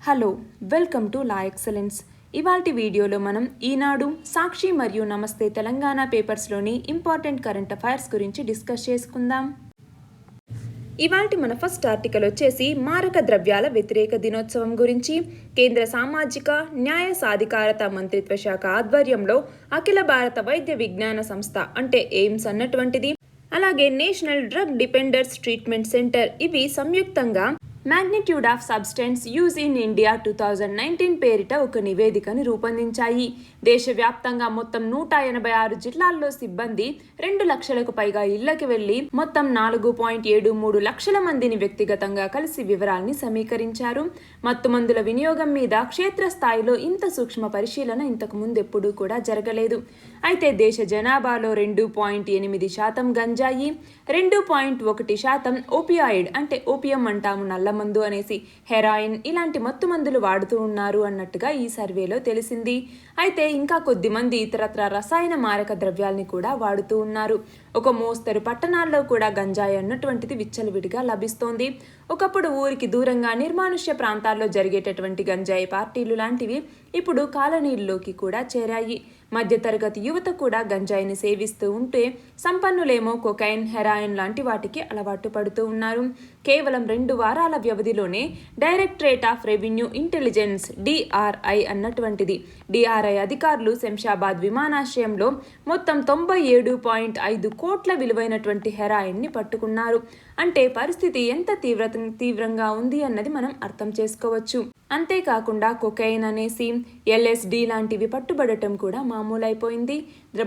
Hello, welcome to law excellence. ఇవాల్టి వీడియోలో మనం ఈనాడు, సాక్షి మరియు నమస్తే తెలంగాణ పేపర్స్లోని ఇంపార్టెంట్ కరెంట్ అఫైర్స్ గురించి డిస్కస్ చేసుకుందాం. ఇవాల్టి మన ఫస్ట్ ఆర్టికల్ వచ్చేసి మారక ద్రవ్యాల వ్యతిరేక దినోత్సవం గురించి. కేంద్ర సామాజిక న్యాయ సాధికారత మంత్రిత్వ శాఖ ఆధ్వర్యంలో అఖిల భారత వైద్య విజ్ఞాన సంస్థ అంటే ఎయిమ్స్ అన్నటువంటిది, అలాగే national drug defenders treatment centre ఇవి సంయుక్తంగా magnitude of substance use in India 2019 పేరిట ఒక నివేదికను రూపొందించాయి. దేశవ్యాప్తంగా మొత్తం 186 జిల్లాల్లో సిబ్బంది 2 లక్షలకు పైగా ఇళ్లకి వెళ్లి మొత్తం 4.73 లక్షల మందిని వ్యక్తిగతంగా కలిసి వివరాల్ని సమీకరించారు. మత్తుమందుల వినియోగం మీద క్షేత్రస్థాయిలో ఇంత సూక్ష్మ పరిశీలన ఇంతకు ముందు ఎప్పుడూ కూడా జరగలేదు. అయితే దేశ జనాభాలో 2.8% గంజాయి, 2.1% ఓపియాయిడ్ అంటే ఓపియం అంటాము నల్లమందు అనేసి, హెరాయిన్ ఇలాంటి మత్తు మందులు వాడుతూ ఉన్నారు అన్నట్టుగా ఈ సర్వేలో తెలిసింది. అయితే ఇంకా కొద్ది మంది ఇతరత్ర రసాయన మారక ద్రవ్యాల్ని కూడా వాడుతూ ఉన్నారు. ఒక మోస్తరు పట్టణాల్లో కూడా గంజాయి అన్నటువంటిది విచ్చలవిడిగా లభిస్తోంది. ఒకప్పుడు ఊరికి దూరంగా నిర్మానుష్య ప్రాంతాల్లో జరిగేటటువంటి గంజాయి పార్టీలు లాంటివి ఇప్పుడు కాలనీల్లోకి కూడా చేరాయి. మధ్యతరగతి యువత కూడా గంజాయిని సేవిస్తూ ఉంటే సంపన్నులేమో కొకైన్, హెరాయిన్ లాంటి వాటికి అలవాటు పడుతూ ఉన్నారు. కేవలం 2 వారాల వ్యవధిలోనే directorate of revenue intelligence DRI అన్నటువంటిది DRI అధికారులు శంషాబాద్ విమానాశ్రయంలో మొత్తం 97.5 కోట్ల విలువైనటువంటి హెరాయిన్ని పట్టుకున్నారు. అంటే పరిస్థితి ఎంత తీవ్రంగా ఉంది అన్నది మనం అర్థం చేసుకోవచ్చు. అంతేకాకుండా కొకైన్ అనేసి LSD లాంటివి పట్టుబడటం కూడా మామూలైపోయింది.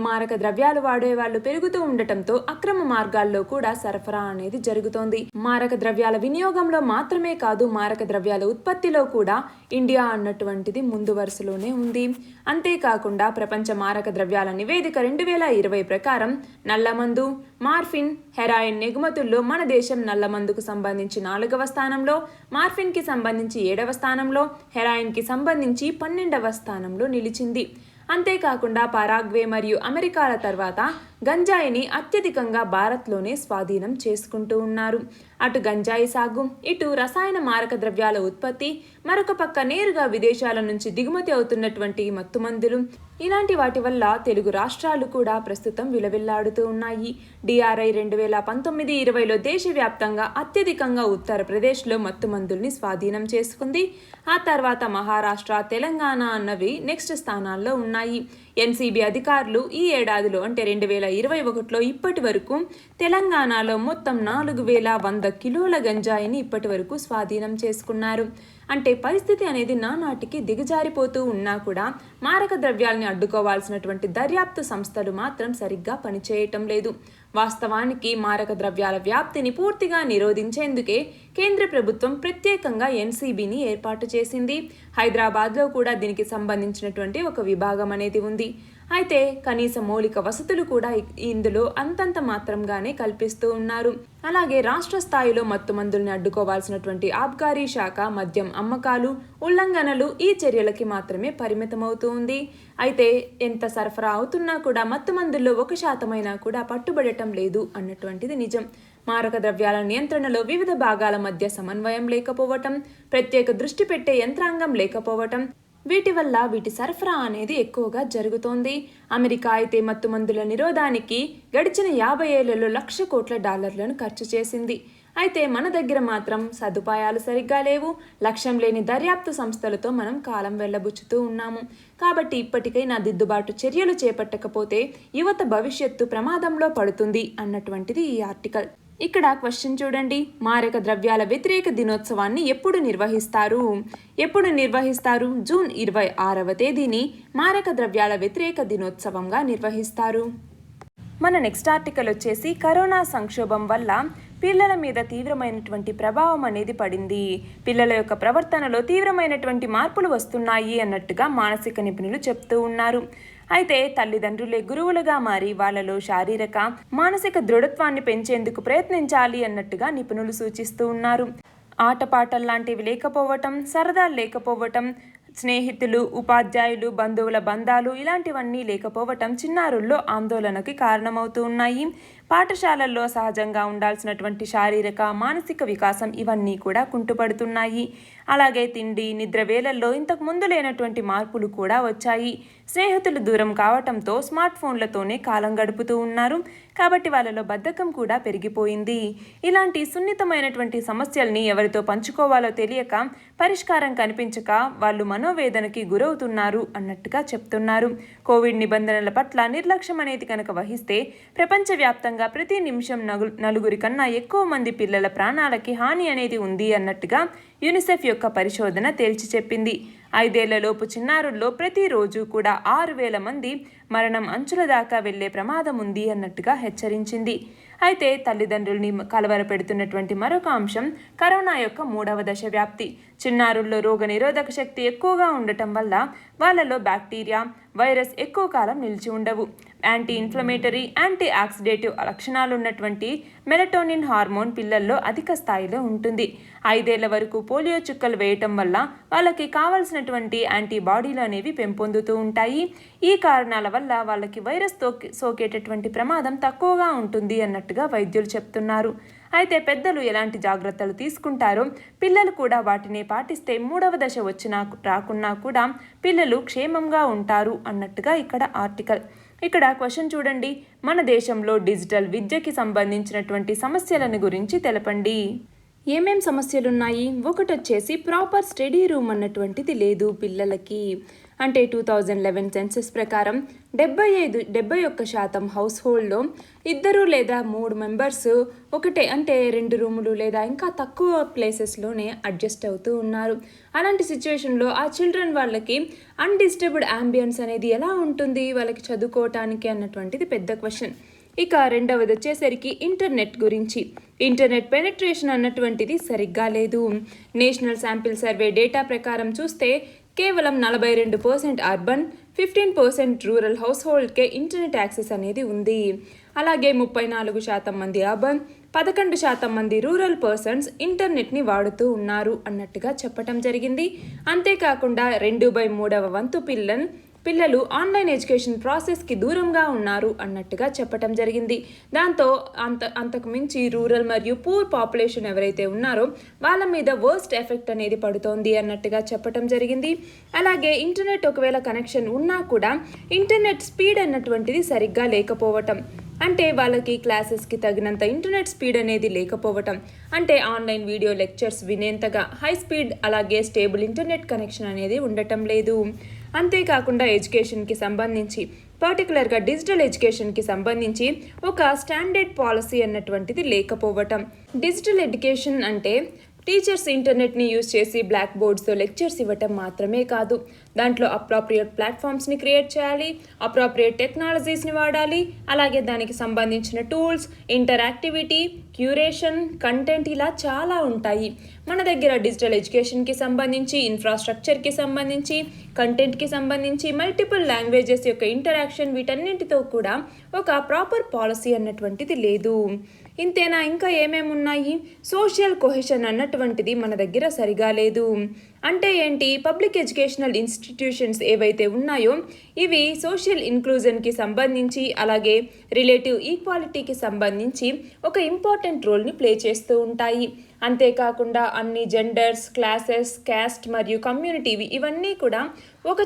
మారక ద్రవ్యాలు వాడేవాళ్లు పెరుగుతూ ఉండటంతో అక్రమ మార్గాల్లో కూడా సరఫరా అనేది జరుగుతోంది. మారక ద్రవ్యాల వినియోగంలో మాత్రమే కాదు, మారక ద్రవ్యాల ఉత్పత్తిలో కూడా ఇండియా అన్నటువంటిది ముందు వరుసలోనే ఉంది. అంతేకాకుండా ప్రపంచ మారక ద్రవ్యాల నివేదిక 2020 ప్రకారం నల్లమందు, మార్ఫిన్, హెరాయిన్ ఎగుమతుల్లో మన దేశం నల్లమందుకు సంబంధించి 4వ స్థానంలో, మార్ఫిన్కి సంబంధించి 7వ స్థానంలో, హెరాయిన్కి సంబంధించి 12వ స్థానంలో నిలిచింది. అంతేకాకుండా పరాగ్వే మరియు అమెరికాల తర్వాత గంజాయిని అత్యధికంగా భారత్లోనే స్వాధీనం చేసుకుంటూ ఉన్నారు. అటు గంజాయి సాగు, ఇటు రసాయన మారక ద్రవ్యాల ఉత్పత్తి, మరొక పక్క నేరుగా విదేశాల నుంచి దిగుమతి అవుతున్నటువంటి మత్తుమందులు, ఇలాంటి వాటి వల్ల తెలుగు రాష్ట్రాలు కూడా ప్రస్తుతం విలవిల్లాడుతూ ఉన్నాయి. DRI 2019-20లో దేశవ్యాప్తంగా అత్యధికంగా ఉత్తరప్రదేశ్లో మత్తుమందుల్ని స్వాధీనం చేసుకుంది. ఆ తర్వాత మహారాష్ట్ర, తెలంగాణ అన్నవి నెక్స్ట్ స్థానాల్లో ఉన్నాయి. NCB అధికారులు ఈ ఏడాదిలో అంటే 2021లో ఇప్పటి వరకు తెలంగాణలో మొత్తం 4100 కిలోల గంజాయిని ఇప్పటి వరకు స్వాధీనం చేసుకున్నారు. అంటే పరిస్థితి అనేది నానాటికి దిగజారిపోతూ ఉన్నా కూడా మారక ద్రవ్యాల్ని అడ్డుకోవాల్సినటువంటి దర్యాప్తు సంస్థలు మాత్రం సరిగ్గా పనిచేయటం లేదు. వాస్తవానికి మారక ద్రవ్యాల వ్యాప్తిని పూర్తిగా నిరోధించేందుకే కేంద్ర ప్రభుత్వం ప్రత్యేకంగా NCBని ఏర్పాటు చేసింది. హైదరాబాద్లో కూడా దీనికి సంబంధించినటువంటి ఒక విభాగం అనేది ఉంది. అయితే కనీస మౌలిక వసతులు కూడా ఇందులో అంతంత మాత్రంగానే కల్పిస్తూ ఉన్నారు. అలాగే రాష్ట్ర స్థాయిలో మత్తుమందుల్ని అడ్డుకోవాల్సినటువంటి ఆబ్కారీ శాఖ మద్యం అమ్మకాలు, ఉల్లంఘనలు ఈ చర్యలకి మాత్రమే పరిమితమవుతూ ఉంది. అయితే ఎంత సరఫరా అవుతున్నా కూడా మత్తుమందుల్లో 1% కూడా పట్టుబడటం లేదు అన్నటువంటిది నిజం. మారక ద్రవ్యాల నియంత్రణలో వివిధ భాగాల మధ్య సమన్వయం లేకపోవటం, ప్రత్యేక దృష్టి పెట్టే యంత్రాంగం లేకపోవటం, వీటి వల్ల వీటి సరఫరా అనేది ఎక్కువగా జరుగుతోంది. అమెరికా అయితే మత్తుమందుల నిరోధానికి గడిచిన 50 ఏళ్లలో $1,00,000 కోట్ల ఖర్చు చేసింది. అయితే మన దగ్గర మాత్రం సదుపాయాలు సరిగ్గా లేవు. లక్ష్యం లేని దర్యాప్తు సంస్థలతో మనం కాలం వెళ్లబుచ్చుతూ ఉన్నాము. కాబట్టి ఇప్పటికైనా దిద్దుబాటు చర్యలు చేపట్టకపోతే యువత భవిష్యత్తు ప్రమాదంలో పడుతుంది అన్నటువంటిది ఈ ఆర్టికల్. ఇక్కడ క్వశ్చన్ చూడండి, మారక ద్రవ్యాల వ్యతిరేక దినోత్సవాన్ని ఎప్పుడు నిర్వహిస్తారు? జూన్ 26వ తేదీని మారక ద్రవ్యాల వ్యతిరేక దినోత్సవంగా నిర్వహిస్తారు. మన నెక్స్ట్ ఆర్టికల్ వచ్చేసి కరోనా సంక్షోభం వల్ల పిల్లల మీద తీవ్రమైనటువంటి ప్రభావం అనేది పడింది. పిల్లల యొక్క ప్రవర్తనలో తీవ్రమైనటువంటి మార్పులు వస్తున్నాయి అన్నట్టుగా మానసిక నిపుణులు చెప్తూ ఉన్నారు. అయితే తల్లిదండ్రులే గురువులుగా మారి వాళ్ళలో శారీరక, మానసిక దృఢత్వాన్ని పెంచేందుకు ప్రయత్నించాలి అన్నట్టుగా నిపుణులు సూచిస్తూ ఉన్నారు. ఆటపాటల్లాంటివి లేకపోవటం, సరదాలు లేకపోవటం, స్నేహితులు, ఉపాధ్యాయులు, బంధువుల బంధాలు ఇలాంటివన్నీ లేకపోవటం చిన్నారుల్లో ఆందోళనకి కారణమవుతూ ఉన్నాయి. పాఠశాలల్లో సహజంగా ఉండాల్సినటువంటి శారీరక మానసిక వికాసం ఇవన్నీ కూడా కుంటుపడుతున్నాయి. అలాగే తిండి నిద్ర వేళల్లో ఇంతకు ముందు లేనటువంటి మార్పులు కూడా వచ్చాయి. స్నేహితులు దూరం కావటంతో స్మార్ట్ ఫోన్లతోనే కాలం గడుపుతూ ఉన్నారు. కాబట్టి వాళ్ళలో బద్ధకం కూడా పెరిగిపోయింది. ఇలాంటి సున్నితమైనటువంటి సమస్యల్ని ఎవరితో పంచుకోవాలో తెలియక, పరిష్కారం కనిపించక వాళ్ళు మనోవేదనకి గురవుతున్నారు అన్నట్టుగా చెప్తున్నారు. కోవిడ్ నిబంధనల పట్ల నిర్లక్ష్యం అనేది కనుక వహిస్తే ప్రపంచవ్యాప్తంగా ప్రతి నిమిషం నలుగురి కన్నా ఎక్కువ మంది పిల్లల ప్రాణాలకి హాని అనేది ఉంది అన్నట్టుగా యూనిసెఫ్ యొక్క పరిశోధన తేల్చి చెప్పింది. 5 ఏళ్లలోపు చిన్నారుల్లో ప్రతిరోజు కూడా 6,000 మంది మరణం అంచుల దాకా వెళ్లే ప్రమాదం ఉంది అన్నట్టుగా హెచ్చరించింది. అయితే తల్లిదండ్రుల్ని కలవరపెడుతున్నటువంటి మరొక అంశం కరోనా యొక్క 3వ దశ వ్యాప్తి. చిన్నారుల్లో రోగ నిరోధక శక్తి ఎక్కువగా ఉండటం వల్ల వాళ్ళలో బ్యాక్టీరియా, వైరస్ ఎక్కువ కాలం నిలిచి ఉండవు. యాంటీ ఇన్ఫ్లమేటరీ, యాంటీ ఆక్సిడేటివ్ లక్షణాలు ఉన్నటువంటి మెలటోనిన్ హార్మోన్ పిల్లల్లో అధిక స్థాయిలో ఉంటుంది. 5 ఏళ్ల వరకు పోలియో చుక్కలు వేయటం వల్ల వాళ్ళకి కావాల్సినటువంటి యాంటీబాడీలు అనేవి పెంపొందుతూ ఉంటాయి. ఈ కారణాల వల్ల వాళ్ళకి వైరస్ సోకేటటువంటి ప్రమాదం తక్కువగా ఉంటుంది అన్నట్టుగా వైద్యులు చెప్తున్నారు. అయితే పెద్దలు ఎలాంటి జాగ్రత్తలు తీసుకుంటారో పిల్లలు కూడా వాటిని పాటిస్తే 3వ దశ వచ్చినా రాకున్నా కూడా పిల్లలు క్షేమంగా ఉంటారు అన్నట్టుగా ఇక్కడ ఆర్టికల్. ఇక్కడ క్వశ్చన్ చూడండి. మన దేశంలో డిజిటల్ విద్యకి సంబంధించినటువంటి సమస్యలను గురించి తెలపండి. ఏమేం సమస్యలున్నాయి? ఒకటి వచ్చేసి ప్రాపర్ స్టడీ రూమ్ అన్నటువంటిది లేదు పిల్లలకి. అంటే 2011 సెన్సస్ ప్రకారం 71% హౌస్ హోల్డ్లో 2 లేదా 3 మెంబర్స్ ఒకటే, అంటే 2 రూములు లేదా ఇంకా తక్కువ ప్లేసెస్లోనే అడ్జస్ట్ అవుతూ ఉన్నారు. అలాంటి సిచ్యువేషన్లో ఆ చిల్డ్రన్ వాళ్ళకి అన్డిస్టర్బ్డ్ అంబియన్స్ అనేది ఎలా ఉంటుంది వాళ్ళకి చదువుకోవటానికి అన్నటువంటిది పెద్ద క్వశ్చన్. ఇక రెండవది వచ్చేసరికి ఇంటర్నెట్ గురించి. ఇంటర్నెట్ పెనట్రేషన్ అన్నటువంటిది సరిగ్గా లేదు. నేషనల్ శాంపిల్ సర్వే డేటా ప్రకారం చూస్తే కేవలం 42% అర్బన్, 15% రూరల్ హౌస్ హోల్డ్కే ఇంటర్నెట్ యాక్సెస్ అనేది ఉంది. అలాగే 34% మంది అర్బన్, 11% మంది రూరల్ పర్సన్స్ ఇంటర్నెట్ని వాడుతూ ఉన్నారు అన్నట్టుగా చెప్పటం జరిగింది. అంతేకాకుండా 2/3 వంతు పిల్లలు ఆన్లైన్ ఎడ్యుకేషన్ ప్రాసెస్కి దూరంగా ఉన్నారు అన్నట్టుగా చెప్పటం జరిగింది. దాంతో అంతకు మించి రూరల్ మరియు పూర్ పాపులేషన్ ఎవరైతే ఉన్నారో వాళ్ళ మీద వర్స్ట్ ఎఫెక్ట్ అనేది పడుతోంది అన్నట్టుగా చెప్పటం జరిగింది. అలాగే ఇంటర్నెట్ ఒకవేళ కనెక్షన్ ఉన్నా కూడా ఇంటర్నెట్ స్పీడ్ అన్నటువంటిది సరిగ్గా లేకపోవటం, అంటే వాళ్ళకి క్లాసెస్కి తగినంత ఇంటర్నెట్ స్పీడ్ అనేది లేకపోవటం, అంటే ఆన్లైన్ వీడియో లెక్చర్స్ వినేంతగా హై స్పీడ్ అలాగే స్టేబుల్ ఇంటర్నెట్ కనెక్షన్ అనేది ఉండటం లేదు. అంతేకాకుండా ఎడ్యుకేషన్కి సంబంధించి, పర్టికులర్గా డిజిటల్ ఎడ్యుకేషన్కి సంబంధించి ఒక స్టాండర్డ్ పాలసీ అన్నటువంటిది లేకపోవటం. డిజిటల్ ఎడ్యుకేషన్ అంటే టీచర్స్ ఇంటర్నెట్ని యూజ్ చేసి బ్లాక్ బోర్డ్స్తో లెక్చర్స్ ఇవ్వటం మాత్రమే కాదు, దాంట్లో అప్రాప్రియేట్ ప్లాట్ఫామ్స్ని క్రియేట్ చేయాలి, అప్రాప్రియేట్ టెక్నాలజీస్ని వాడాలి, అలాగే దానికి సంబంధించిన టూల్స్, ఇంటరాక్టివిటీ, క్యూరేషన్, కంటెంట్ ఇలా చాలా ఉంటాయి. మన దగ్గర డిజిటల్ ఎడ్యుకేషన్కి సంబంధించి, ఇన్ఫ్రాస్ట్రక్చర్కి సంబంధించి, కంటెంట్కి సంబంధించి, మల్టిపుల్ లాంగ్వేజెస్ యొక్క ఇంటరాక్షన్, వీటన్నింటితో కూడా ఒక ప్రాపర్ పాలసీ అన్నటువంటిది లేదు. ఇంతేనా? ఇంకా ఏమేమి ఉన్నాయి? సోషల్ కొహెషన్ అన్నటువంటిది మన దగ్గర సరిగా లేదు. అంటే ఏంటి? పబ్లిక్ ఎడ్యుకేషనల్ ఇన్స్టిట్యూషన్స్ ఏవైతే ఉన్నాయో ఇవి సోషల్ ఇంక్లూజన్కి సంబంధించి అలాగే రిలేటివ్ ఈక్వాలిటీకి సంబంధించి ఒక ఇంపార్టెంట్ రోల్ని ప్లే చేస్తూ ఉంటాయి. అంతేకాకుండా అన్ని జెండర్స్, క్లాసెస్, క్యాస్ట్ మరియు కమ్యూనిటీ ఇవన్నీ కూడా ఒక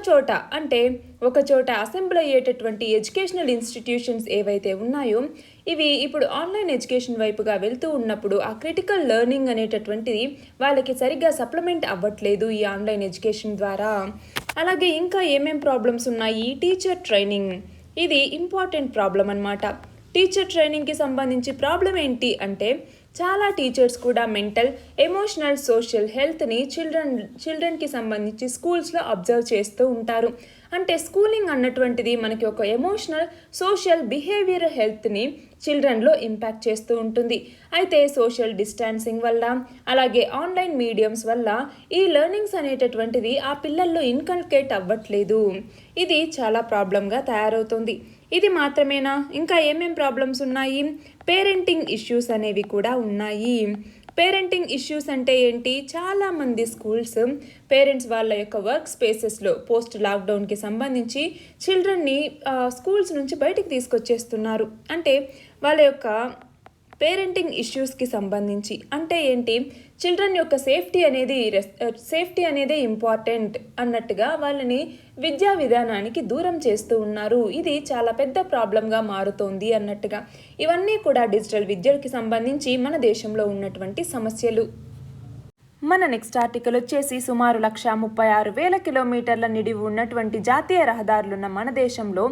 చోట అసెంబ్ల్ అయ్యేటటువంటి ఎడ్యుకేషనల్ ఇన్స్టిట్యూషన్స్ ఏవైతే ఉన్నాయో ఇవి ఇప్పుడు ఆన్లైన్ ఎడ్యుకేషన్ వైపుగా వెళ్తూ ఉన్నప్పుడు ఆ క్రిటికల్ లెర్నింగ్ అనేటటువంటిది వాళ్ళకి సరిగ్గా సప్లిమెంట్ అవ్వట్లేదు ఈ ఆన్లైన్ ఎడ్యుకేషన్ ద్వారా. అలాగే ఇంకా ఏమేం ప్రాబ్లమ్స్ ఉన్నాయి? టీచర్ ట్రైనింగ్, ఇది ఇంపార్టెంట్ ప్రాబ్లం అన్నమాట. టీచర్ ట్రైనింగ్కి సంబంధించి ప్రాబ్లం ఏంటి అంటే చాలా టీచర్స్ కూడా మెంటల్, ఎమోషనల్, సోషల్ హెల్త్ని చిల్డ్రన్కి సంబంధించి స్కూల్స్లో అబ్జర్వ్ చేస్తూ ఉంటారు. అంటే స్కూలింగ్ అన్నటువంటిది మనకి ఒక ఎమోషనల్, సోషల్, బిహేవియర్ హెల్త్ని చిల్డ్రన్లో ఇంపాక్ట్ చేస్తూ ఉంటుంది. అయితే సోషల్ డిస్టాన్సింగ్ వల్ల అలాగే ఆన్లైన్ మీడియంస్ వల్ల ఈ లెర్నింగ్స్ అనేటటువంటిది ఆ పిల్లల్లో ఇన్కల్కేట్ అవ్వట్లేదు. ఇది చాలా ప్రాబ్లంగా తయారవుతుంది. ఇది మాత్రమేనా? ఇంకా ఏమేం ప్రాబ్లమ్స్ ఉన్నాయి? పేరెంటింగ్ ఇష్యూస్ అనేవి కూడా ఉన్నాయి. పేరెంటింగ్ ఇష్యూస్ అంటే ఏంటి? చాలామంది స్కూల్స్ పేరెంట్స్ వాళ్ళ యొక్క వర్క్ స్పేసెస్లో పోస్ట్ లాక్డౌన్కి సంబంధించి చిల్డ్రన్ని స్కూల్స్ నుంచి బయటికి తీసుకొచ్చేస్తున్నారు. అంటే వాళ్ళ యొక్క పేరెంటింగ్ ఇష్యూస్కి సంబంధించి. అంటే ఏంటి, చిల్డ్రన్ యొక్క సేఫ్టీ అనేదే ఇంపార్టెంట్ అన్నట్టుగా వాళ్ళని విద్యా విధానానికి దూరం చేస్తూ ఉన్నారు. ఇది చాలా పెద్ద ప్రాబ్లంగా మారుతోంది అన్నట్టుగా. ఇవన్నీ కూడా డిజిటల్ విద్యకి సంబంధించి మన దేశంలో ఉన్నటువంటి సమస్యలు. మన నెక్స్ట్ ఆర్టికల్ వచ్చేసి సుమారు 136,000 కిలోమీటర్ల నిడివి ఉన్నటువంటి జాతీయ రహదారులున్న మన దేశంలో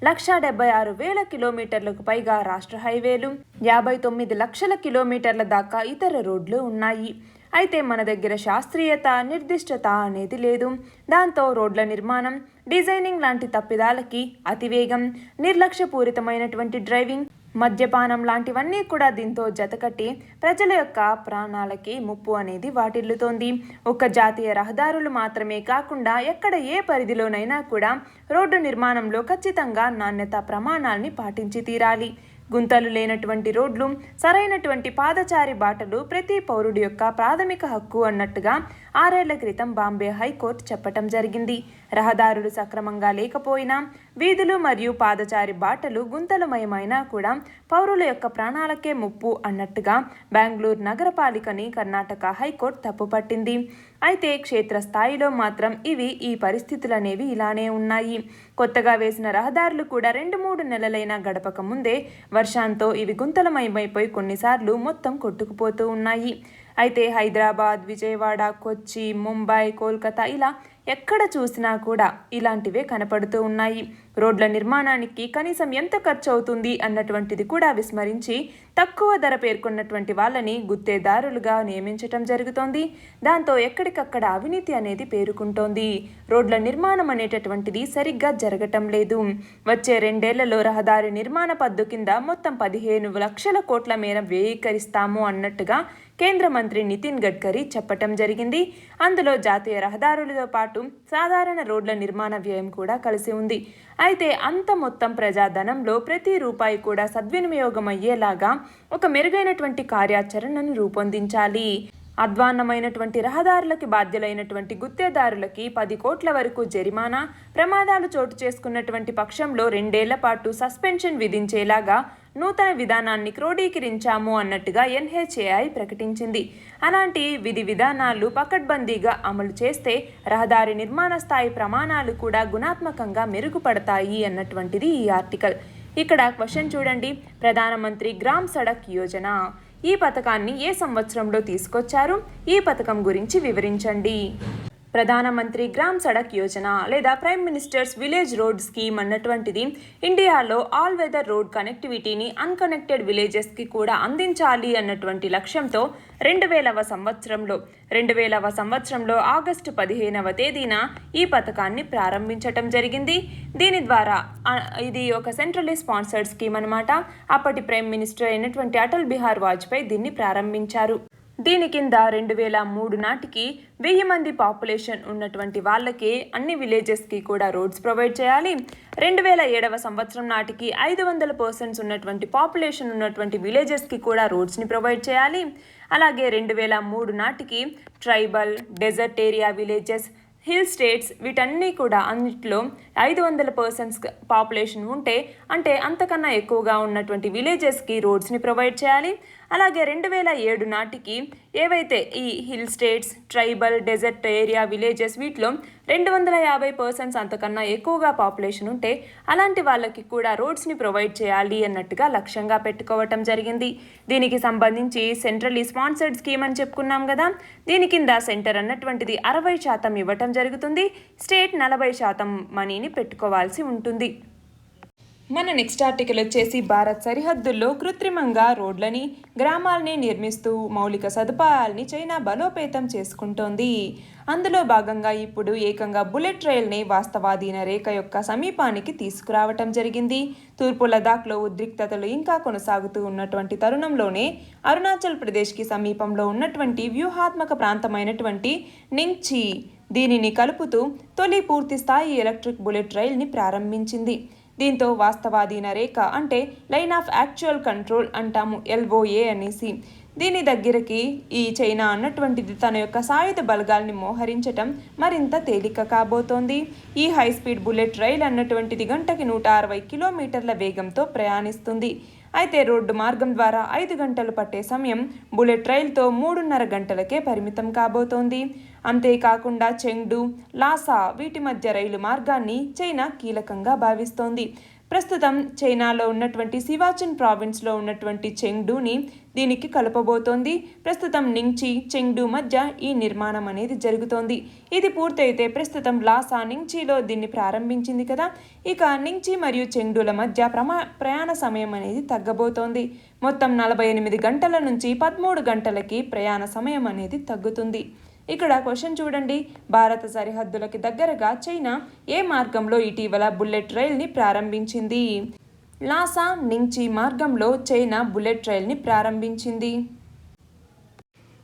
176,000 కిలోమీటర్లకు పైగా రాష్ట్ర హైవేలు, 59 లక్షల కిలోమీటర్ల దాకా ఇతర రోడ్లు ఉన్నాయి. అయితే మన దగ్గర శాస్త్రీయత, నిర్దిష్టత అనేది లేదు. దాంతో రోడ్ల నిర్మాణం, డిజైనింగ్ లాంటి తప్పిదాలకి అతివేగం, నిర్లక్ష్యపూరితమైనటువంటి డ్రైవింగ్, మద్యపానం లాంటివన్నీ కూడా దీంతో జతకట్టి ప్రజల యొక్క ప్రాణాలకి ముప్పు అనేది వాటిల్లుతోంది. ఒక్క జాతీయ రహదారులు మాత్రమే కాకుండా ఎక్కడ ఏ పరిధిలోనైనా కూడా రోడ్డు నిర్మాణంలో ఖచ్చితంగా నాణ్యత ప్రమాణాలని పాటించి తీరాలి. గుంతలు లేనటువంటి రోడ్లు, సరైనటువంటి పాదచారి బాటలు ప్రతి పౌరుడి యొక్క ప్రాథమిక హక్కు అన్నట్టుగా 6 ఏళ్ల క్రితం బాంబే హైకోర్టు చెప్పటం జరిగింది. రహదారులు సక్రమంగా లేకపోయినా, వీధులు మరియు పాదచారి బాటలు గుంతలమయమైనా కూడా పౌరుల యొక్క ప్రాణాలకే ముప్పు అన్నట్టుగా బెంగళూరు నగరపాలికని కర్ణాటక హైకోర్టు తప్పుపట్టింది. అయితే క్షేత్రస్థాయిలో మాత్రం ఈ పరిస్థితులు అనేవి ఇలానే ఉన్నాయి. కొత్తగా వేసిన రహదారులు కూడా 2-3 నెలలైనా గడపక ముందే వర్షంతో ఇవి గుంతలమయమైపోయి కొన్నిసార్లు మొత్తం కొట్టుకుపోతూ ఉన్నాయి. అయితే హైదరాబాద్, విజయవాడ, కొచ్చి, ముంబై, కోల్కతా ఇలా ఎక్కడ చూసినా కూడా ఇలాంటివే కనపడుతూ ఉన్నాయి. రోడ్ల నిర్మాణానికి కనీసం ఎంత ఖర్చు అవుతుంది అన్నటువంటిది కూడా విస్మరించి తక్కువ ధర పేర్కొన్నటువంటి వాళ్ళని గుత్తేదారులుగా నియమించటం జరుగుతోంది. దాంతో ఎక్కడికక్కడ అవినీతి అనేది పేరుకుంటోంది. రోడ్ల నిర్మాణం అనేటటువంటిది సరిగ్గా జరగటం లేదు. వచ్చే 2 ఏళ్లలో రహదారి నిర్మాణ పద్దు కింద మొత్తం 15 లక్షల కోట్ల మేర వ్యయీకరిస్తాము అన్నట్టుగా కేంద్ర మంత్రి నితిన్ గడ్కరీ చెప్పటం జరిగింది. అందులో జాతీయ రహదారులతో పాటు సాధారణ రోడ్ల నిర్మాణ వ్యయం కూడా కలిసి ఉంది. అయితే అంత మొత్తం ప్రజాధనంలో ప్రతి రూపాయి కూడా సద్వినియోగం అయ్యేలాగా ఒక మెరుగైనటువంటి కార్యాచరణను రూపొందించాలి. అధ్వాన్నమైనటువంటి రహదారులకి బాధ్యులైనటువంటి గుత్తేదారులకి 10 కోట్ల వరకు జరిమానా, ప్రమాదాలు చోటు చేసుకున్నటువంటి పక్షంలో 2 ఏళ్ల పాటు సస్పెన్షన్ విధించేలాగా నూతన విధానాన్ని క్రోడీకరించాము అన్నట్టుగా ఎన్హెచ్ఏఐ ప్రకటించింది. అలాంటి విధి విధానాలు పకడ్బందీగా అమలు చేస్తే రహదారి నిర్మాణ స్థాయి ప్రమాణాలు కూడా గుణాత్మకంగా మెరుగుపడతాయి అన్నటువంటిది ఈ ఆర్టికల్. ఇక్కడ క్వశ్చన్ చూడండి, ప్రధానమంత్రి గ్రామ్ సడక్ యోజన ఈ పథకాన్ని ఏ సంవత్సరంలో తీసుకొచ్చారు? ఈ పథకం గురించి వివరించండి. ప్రధానమంత్రి గ్రామ్ సడక్ యోజన లేదా prime ministers village road scheme అన్నటువంటిది ఇండియాలో ఆల్ వెదర్ రోడ్ కనెక్టివిటీని అన్కనెక్టెడ్ విలేజెస్కి కూడా అందించాలి అన్నటువంటి లక్ష్యంతో 2000వ సంవత్సరంలో ఆగస్టు 15వ తేదీన ఈ పథకాన్ని ప్రారంభించటం జరిగింది. దీని ద్వారా ఇది ఒక సెంట్రల్లీ స్పాన్సర్డ్ స్కీమ్ అన్నమాట. అప్పటి ప్రైమ్ మినిస్టర్ అయినటువంటి అటల్ బిహారీ వాజ్పేయి దీన్ని ప్రారంభించారు. దీని కింద 2003 నాటికి 1000 మంది పాపులేషన్ ఉన్నటువంటి వాళ్ళకి అన్ని విలేజెస్కి కూడా రోడ్స్ ప్రొవైడ్ చేయాలి. 2007వ సంవత్సరం నాటికి 500% ఉన్నటువంటి పాపులేషన్ ఉన్నటువంటి విలేజెస్కి కూడా రోడ్స్ని ప్రొవైడ్ చేయాలి. అలాగే 2003 నాటికి tribal, desert area villages, hill states వీటన్నీ కూడా అన్నిట్లో 500% పాపులేషన్ ఉంటే అంటే అంతకన్నా ఎక్కువగా ఉన్నటువంటి విలేజెస్కి రోడ్స్ని ప్రొవైడ్ చేయాలి. అలాగే 2007 నాటికి ఏవైతే ఈ hill states, tribal, desert area villages వీటిలో 250% అంతకన్నా ఎక్కువగా పాపులేషన్ ఉంటే అలాంటి వాళ్ళకి కూడా రోడ్స్ని ప్రొవైడ్ చేయాలి అన్నట్టుగా లక్ష్యంగా పెట్టుకోవటం జరిగింది. దీనికి సంబంధించి సెంట్రల్లీ స్పాన్సర్డ్ స్కీమ్ అని చెప్పుకున్నాం కదా. దీని కింద సెంటర్ అన్నటువంటిది 60% ఇవ్వటం జరుగుతుంది. స్టేట్ 40% మనీని పెట్టుకోవాల్సి ఉంటుంది. మన నెక్స్ట్ ఆర్టికల్ వచ్చేసి భారత్ సరిహద్దుల్లో కృత్రిమంగా రోడ్లని, గ్రామాలని నిర్మిస్తూ మౌలిక సదుపాయాలని చైనా బలోపేతం చేసుకుంటోంది. అందులో భాగంగా ఇప్పుడు ఏకంగా బుల్లెట్ రైల్ని వాస్తవాధీన రేఖ యొక్క సమీపానికి తీసుకురావటం జరిగింది. తూర్పు లదాఖ్లో ఉద్రిక్తతలు ఇంకా కొనసాగుతూ ఉన్నటువంటి తరుణంలోనే అరుణాచల్ ప్రదేశ్కి సమీపంలో ఉన్నటువంటి వ్యూహాత్మక ప్రాంతమైనటువంటి నింగ్చి దీనిని కలుపుతూ తొలి పూర్తి స్థాయి ఎలక్ట్రిక్ బుల్లెట్ రైల్ని ప్రారంభించింది. దీంతో వాస్తవాధీన రేఖ అంటే లైన్ ఆఫ్ యాక్చువల్ కంట్రోల్ అంటాము, LOA అనేసి. దీని దగ్గరికి ఈ చైనా అన్నటువంటిది తన యొక్క సాయుధ బలగాల్ని మోహరించటం మరింత తేలిక కాబోతోంది. ఈ హై స్పీడ్ బుల్లెట్ రైల్ అన్నటువంటిది గంటకి 160 కిలోమీటర్ల వేగంతో ప్రయాణిస్తుంది. అయితే రోడ్డు మార్గం ద్వారా 5 గంటలు పట్టే సమయం బుల్లెట్ రైలుతో 3.5 గంటలకే పరిమితం కాబోతోంది. అంతేకాకుండా చెంగ్డు, లాసా వీటి మధ్య రైలు మార్గాన్ని చైనా కీలకంగా భావిస్తోంది. ప్రస్తుతం చైనాలో ఉన్నటువంటి సివాచిన్ ప్రావిన్స్లో ఉన్నటువంటి చెంగ్డూని దీనికి కలపబోతోంది. ప్రస్తుతం నింగ్చి, చెంగ్డు మధ్య ఈ నిర్మాణం అనేది జరుగుతోంది. ఇది పూర్తయితే ప్రస్తుతం లాసా నింగ్చిలో దీన్ని ప్రారంభించింది కదా, ఇక నింగ్చి మరియు చెంగ్డూల మధ్య ప్రయాణ సమయం అనేది తగ్గబోతోంది. మొత్తం 48 గంటల నుంచి 13 గంటలకి ప్రయాణ సమయం అనేది తగ్గుతుంది. ఇక్కడ క్వశ్చన్ చూడండి, భారత సరిహద్దులకి దగ్గరగా చైనా ఏ మార్గంలో ఇటీవల బుల్లెట్ రైల్ని ప్రారంభించింది? లాసా నింగ్చి మార్గంలో చైనా బుల్లెట్ రైల్ని ప్రారంభించింది.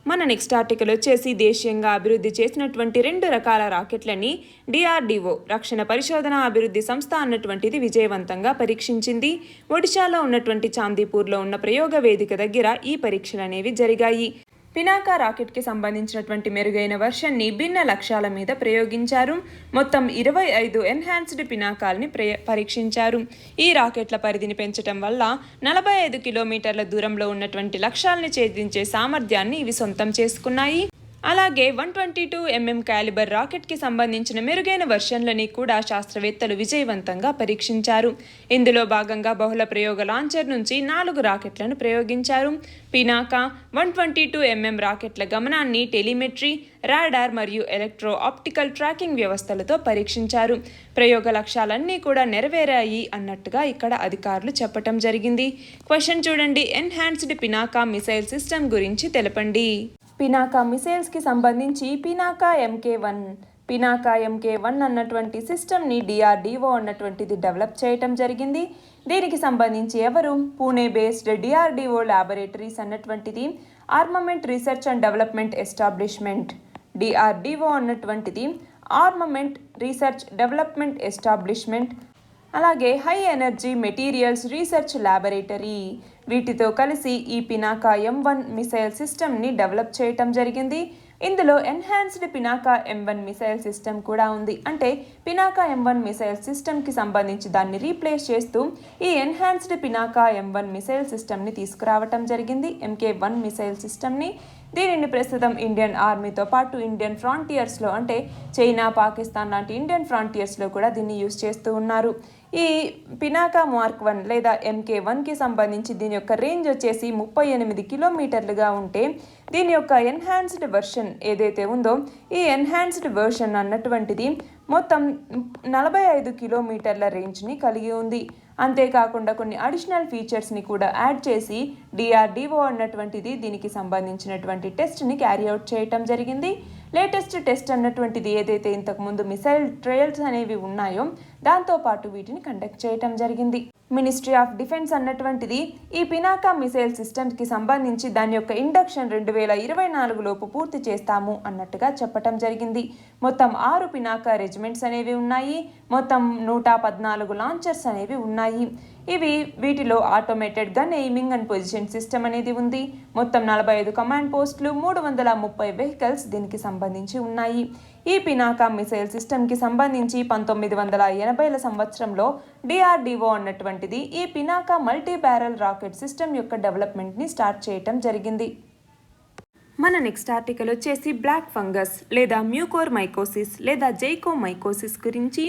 మన నెక్స్ట్ ఆర్టికల్ వచ్చేసి దేశీయంగా అభివృద్ధి చేసినటువంటి 2 రకాల రాకెట్లని DRDO రక్షణ పరిశోధన అభివృద్ధి సంస్థ అన్నటువంటిది విజయవంతంగా పరీక్షించింది. ఒడిశాలో ఉన్నటువంటి చాందీపూర్లో ఉన్న ప్రయోగ వేదిక దగ్గర ఈ పరీక్షలు అనేవి జరిగాయి. పినాకా రాకెట్కి సంబంధించినటువంటి మెరుగైన వర్షన్ని భిన్న లక్ష్యాల మీద ప్రయోగించారు. మొత్తం 25 ఎన్హాన్స్డ్ పినాకాల్ని పరీక్షించారు. ఈ రాకెట్ల పరిధిని పెంచడం వల్ల 45 కిలోమీటర్ల దూరంలో ఉన్నటువంటి లక్ష్యాల్ని ఛేదించే సామర్థ్యాన్ని ఇవి సొంతం చేసుకున్నాయి. అలాగే 122 mm క్యాలిబర్ రాకెట్కి సంబంధించిన మెరుగైన వర్షన్లని కూడా శాస్త్రవేత్తలు విజయవంతంగా పరీక్షించారు. ఇందులో భాగంగా బహుళ ప్రయోగ లాంచర్ నుంచి 4 రాకెట్లను ప్రయోగించారు. పినాకా 122 mm రాకెట్ల గమనాన్ని టెలిమెట్రీ, రాడార్ మరియు ఎలక్ట్రో ఆప్టికల్ ట్రాకింగ్ వ్యవస్థలతో పరీక్షించారు. ప్రయోగ లక్ష్యాలన్నీ కూడా నెరవేరాయి అన్నట్టుగా ఇక్కడ అధికారులు చెప్పటం జరిగింది. క్వశ్చన్ చూడండి, ఎన్హాన్స్డ్ పినాకా మిసైల్ సిస్టమ్ గురించి తెలపండి. పినాకా మిసైల్స్కి సంబంధించి పినాకా MK1 అన్నటువంటి సిస్టమ్ని DRDO అన్నటువంటిది డెవలప్ చేయటం జరిగింది. దీనికి సంబంధించి ఎవరు? పూణే బేస్డ్ DRDO ల్యాబొరేటరీస్ అన్నటువంటిది armament research and development establishment. DRDO అన్నటువంటిది ఆర్మమెంట్ రీసెర్చ్ డెవలప్మెంట్ ఎస్టాబ్లిష్మెంట్, అలాగే high energy materials research laboratory వీటితో కలిసి ఈ పినాకా M1 మిసైల్ సిస్టమ్ని డెవలప్ చేయటం జరిగింది. ఇందులో enhanced Pinaka M1 missile system కూడా ఉంది. అంటే పినాకా M1 మిసైల్ సిస్టమ్కి సంబంధించి దాన్ని రీప్లేస్ చేస్తూ ఈ ఎన్హాన్స్డ్ పినాకా M1 మిసైల్ సిస్టమ్ని తీసుకురావటం జరిగింది, MK1 మిసైల్ సిస్టమ్ని. దీనిని ప్రస్తుతం ఇండియన్ ఆర్మీతో పాటు ఇండియన్ ఫ్రాంటియర్స్లో అంటే చైనా, పాకిస్తాన్ లాంటి ఇండియన్ ఫ్రాంటియర్స్లో కూడా దీన్ని యూజ్ చేస్తూ ఉన్నారు. ఈ పినాకా మార్క్ 1 లేదా MK1కి సంబంధించి దీని యొక్క రేంజ్ వచ్చేసి 38 కిలోమీటర్లుగా ఉంటే దీని యొక్క ఎన్హాన్స్డ్ వర్షన్ ఏదైతే ఉందో ఈ ఎన్హాన్స్డ్ వర్షన్ అన్నటువంటిది మొత్తం 45 కిలోమీటర్ల రేంజ్ని కలిగి ఉంది. అంతేకాకుండా కొన్ని అడిషనల్ ఫీచర్స్ని కూడా యాడ్ చేసి DRDO అన్నటువంటిది దీనికి సంబంధించినటువంటి టెస్ట్ని క్యారీ అవుట్ చేయటం జరిగింది. లేటెస్ట్ టెస్ట్ అన్నటువంటిది ఏదైతే ఇంతకుముందు మిసైల్ ట్రయల్స్ అనేవి ఉన్నాయో దాంతోపాటు వీటిని కండక్ట్ చేయటం జరిగింది. మినిస్ట్రీ ఆఫ్ డిఫెన్స్ అన్నటువంటిది ఈ పినాకా మిసైల్ సిస్టమ్స్కి సంబంధించి దాని యొక్క ఇండక్షన్ 2024 లోపు పూర్తి చేస్తాము అన్నట్టుగా చెప్పటం జరిగింది. మొత్తం 6 పినాకా రెజిమెంట్స్ అనేవి ఉన్నాయి. మొత్తం 114 లాంచర్స్ అనేవి ఉన్నాయి. వీటిలో automated gun aiming and position system అనేది ఉంది. మొత్తం 45 కమాండ్ పోస్టులు, 330 వెహికల్స్ దీనికి సంబంధించి ఉన్నాయి. ఈ పినాకా మిసైల్ సిస్టమ్కి సంబంధించి 1980ల సంవత్సరంలో DRDO అన్నటువంటిది ఈ Pinaka multi barrel rocket system యొక్క డెవలప్మెంట్ని స్టార్ట్ చేయటం జరిగింది. మన నెక్స్ట్ ఆర్టికల్ వచ్చేసి బ్లాక్ ఫంగస్ లేదా మ్యూకోర్మైకోసిస్ లేదా జైకోమైకోసిస్ గురించి.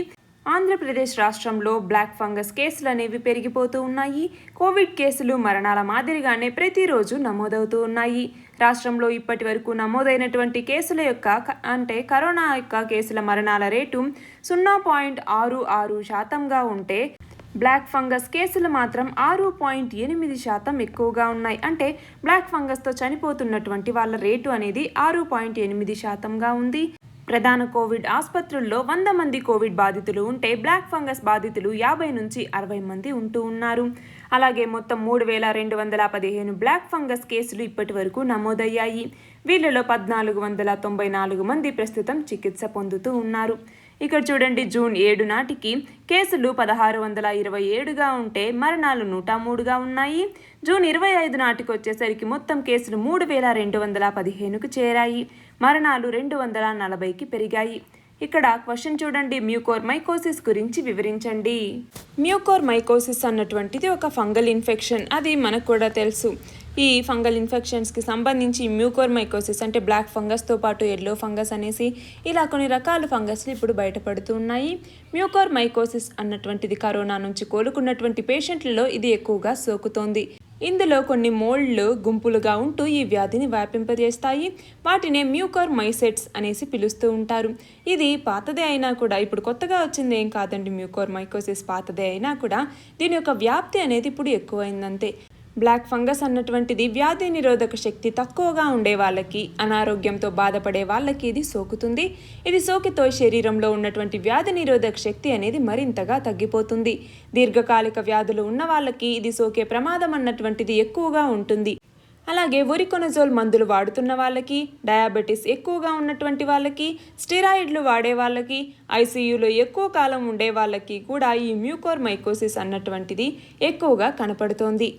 ఆంధ్రప్రదేశ్ రాష్ట్రంలో బ్లాక్ ఫంగస్ కేసులు అనేవి పెరిగిపోతూ ఉన్నాయి. కోవిడ్ కేసులు మరణాల మాదిరిగానే ప్రతిరోజు నమోదవుతూ ఉన్నాయి. రాష్ట్రంలో ఇప్పటి వరకు నమోదైనటువంటి కేసుల యొక్క అంటే కరోనా యొక్క కేసుల మరణాల రేటు 0.66% ఉంటే బ్లాక్ ఫంగస్ కేసులు మాత్రం 6.8% ఎక్కువగా ఉన్నాయి. అంటే బ్లాక్ ఫంగస్తో చనిపోతున్నటువంటి వాళ్ళ రేటు అనేది 6.8%గా ఉంది. ప్రధాన కోవిడ్ ఆసుపత్రుల్లో 100 మంది కోవిడ్ బాధితులు ఉంటే బ్లాక్ ఫంగస్ బాధితులు 50 నుంచి 60 మంది ఉంటూ ఉన్నారు. అలాగే మొత్తం 3215 బ్లాక్ ఫంగస్ కేసులు ఇప్పటి వరకు నమోదయ్యాయి. వీళ్ళలో 1494 మంది ప్రస్తుతం చికిత్స పొందుతూ ఉన్నారు. ఇక్కడ చూడండి, జూన్ 7 నాటికి కేసులు 1627గా ఉంటే మరణాలు 103గా ఉన్నాయి. జూన్ 25 నాటికి వచ్చేసరికి మొత్తం కేసులు 3215కు చేరాయి. మరణాలు 240కి పెరిగాయి. ఇక్కడ క్వశ్చన్ చూడండి, మ్యూకోర్మైకోసిస్ గురించి వివరించండి. మ్యూకోర్మైకోసిస్ అన్నటువంటిది ఒక ఫంగల్ ఇన్ఫెక్షన్. అది మనకు కూడా తెలుసు. ఈ ఫంగల్ ఇన్ఫెక్షన్స్కి సంబంధించి మ్యూకోర్మైకోసిస్ అంటే బ్లాక్ ఫంగస్తో పాటు ఎల్లో ఫంగస్ అనేసి ఇలా కొన్ని రకాల ఫంగస్లు ఇప్పుడు బయటపడుతూ ఉన్నాయి. మ్యూకోర్మైకోసిస్ అన్నటువంటిది కరోనా నుంచి కోలుకున్నటువంటి పేషెంట్లలో ఇది ఎక్కువగా సోకుతోంది. ఇందులో కొన్ని మోల్డ్లు గుంపులుగా ఉంటూ ఈ వ్యాధిని వ్యాపింపజేస్తాయి. వాటినే మ్యూకోర్మైసెట్స్ అనేసి పిలుస్తూ ఉంటారు. ఇది పాతదే అయినా కూడా, ఇప్పుడు కొత్తగా వచ్చింది ఏం కాదండి. మ్యూకోర్మైకోసిస్ పాతదే అయినా కూడా దీని యొక్క వ్యాప్తి అనేది ఇప్పుడు ఎక్కువైందంతే. బ్లాక్ ఫంగస్ అన్నటువంటిది వ్యాధి నిరోధక శక్తి తక్కువగా ఉండే వాళ్ళకి, అనారోగ్యంతో బాధపడే వాళ్ళకి ఇది సోకుతుంది. ఇది సోకితో శరీరంలో ఉన్నటువంటి వ్యాధి నిరోధక శక్తి అనేది మరింతగా తగ్గిపోతుంది. దీర్ఘకాలిక వ్యాధులు ఉన్న వాళ్ళకి ఇది సోకే ప్రమాదం అన్నటువంటిది ఎక్కువగా ఉంటుంది. అలాగే వొరికొనజోల్ మందులు వాడుతున్న వాళ్ళకి, డయాబెటీస్ ఎక్కువగా ఉన్నటువంటి వాళ్ళకి, స్టెరాయిడ్లు వాడే వాళ్ళకి, ఐసీయూలో ఎక్కువ కాలం ఉండే వాళ్ళకి కూడా ఈ మ్యూకోర్మైకోసిస్ అన్నటువంటిది ఎక్కువగా కనపడుతోంది.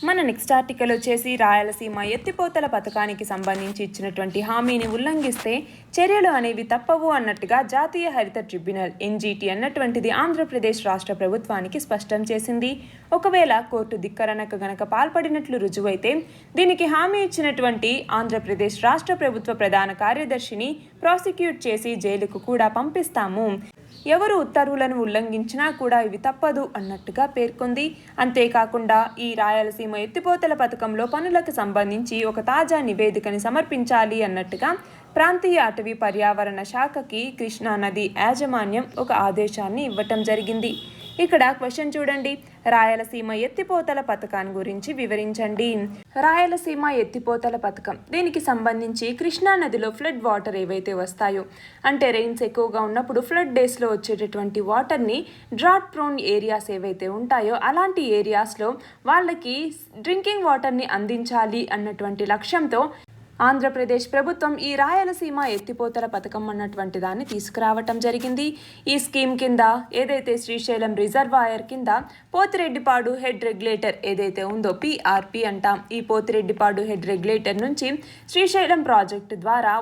మన నెక్స్ట్ ఆర్టికల్ వచ్చేసి రాయలసీమ ఎత్తిపోతల పథకానికి సంబంధించి ఇచ్చినటువంటి హామీని ఉల్లంఘిస్తే చర్యలు అనేవి తప్పవు అన్నట్టుగా జాతీయ హరిత ట్రిబ్యునల్ ఎన్జీటీ అన్నటువంటిది ఆంధ్రప్రదేశ్ రాష్ట్ర ప్రభుత్వానికి స్పష్టం చేసింది. ఒకవేళ కోర్టు ధిక్కరణకు గనక పాల్పడినట్లు రుజువైతే దీనికి హామీ ఇచ్చినటువంటి ఆంధ్రప్రదేశ్ రాష్ట్ర ప్రభుత్వ ప్రధాన కార్యదర్శిని ప్రాసిక్యూట్ చేసి జైలుకు కూడా పంపిస్తాము. ఎవరు ఉత్తర్వులను ఉల్లంఘించినా కూడా ఇవి తప్పదు అన్నట్టుగా పేర్కొంది. అంతేకాకుండా ఈ రాయలసీమ ఎత్తిపోతల పథకంలో పనులకు సంబంధించి ఒక తాజా నివేదికని సమర్పించాలి అన్నట్టుగా ప్రాంతీయ అటవీ పర్యావరణ శాఖకి కృష్ణా నది యాజమాన్యం ఒక ఆదేశాన్ని ఇవ్వటం జరిగింది. ఇక్కడ క్వశ్చన్ చూడండి, రాయలసీమ ఎత్తిపోతల పథకాన్ని గురించి వివరించండి. రాయలసీమ ఎత్తిపోతల పథకం, దీనికి సంబంధించి కృష్ణా నదిలో ఫ్లడ్ వాటర్ ఏవైతే వస్తాయో, అంటే రెయిన్స్ ఎక్కువగా ఉన్నప్పుడు ఫ్లడ్ డేస్లో వచ్చేటటువంటి వాటర్ని డ్రాట్ ప్రోన్ ఏరియాస్ ఏవైతే ఉంటాయో అలాంటి ఏరియాస్లో వాళ్ళకి డ్రింకింగ్ వాటర్ని అందించాలి అన్నటువంటి లక్ష్యంతో ఆంధ్రప్రదేశ్ ప్రభుత్వం ఈ రాయలసీమ ఎత్తిపోతల పథకం అన్నటువంటి దాన్ని తీసుకురావటం జరిగింది. ఈ స్కీమ్ కింద ఏదైతే శ్రీశైలం రిజర్వాయర్ కింద పోతిరెడ్డిపాడు హెడ్ రెగ్యులేటర్ ఏదైతే ఉందో పీఆర్పీ అంటాం, ఈ పోతిరెడ్డిపాడు హెడ్ రెగ్యులేటర్ నుంచి శ్రీశైలం ప్రాజెక్టు ద్వారా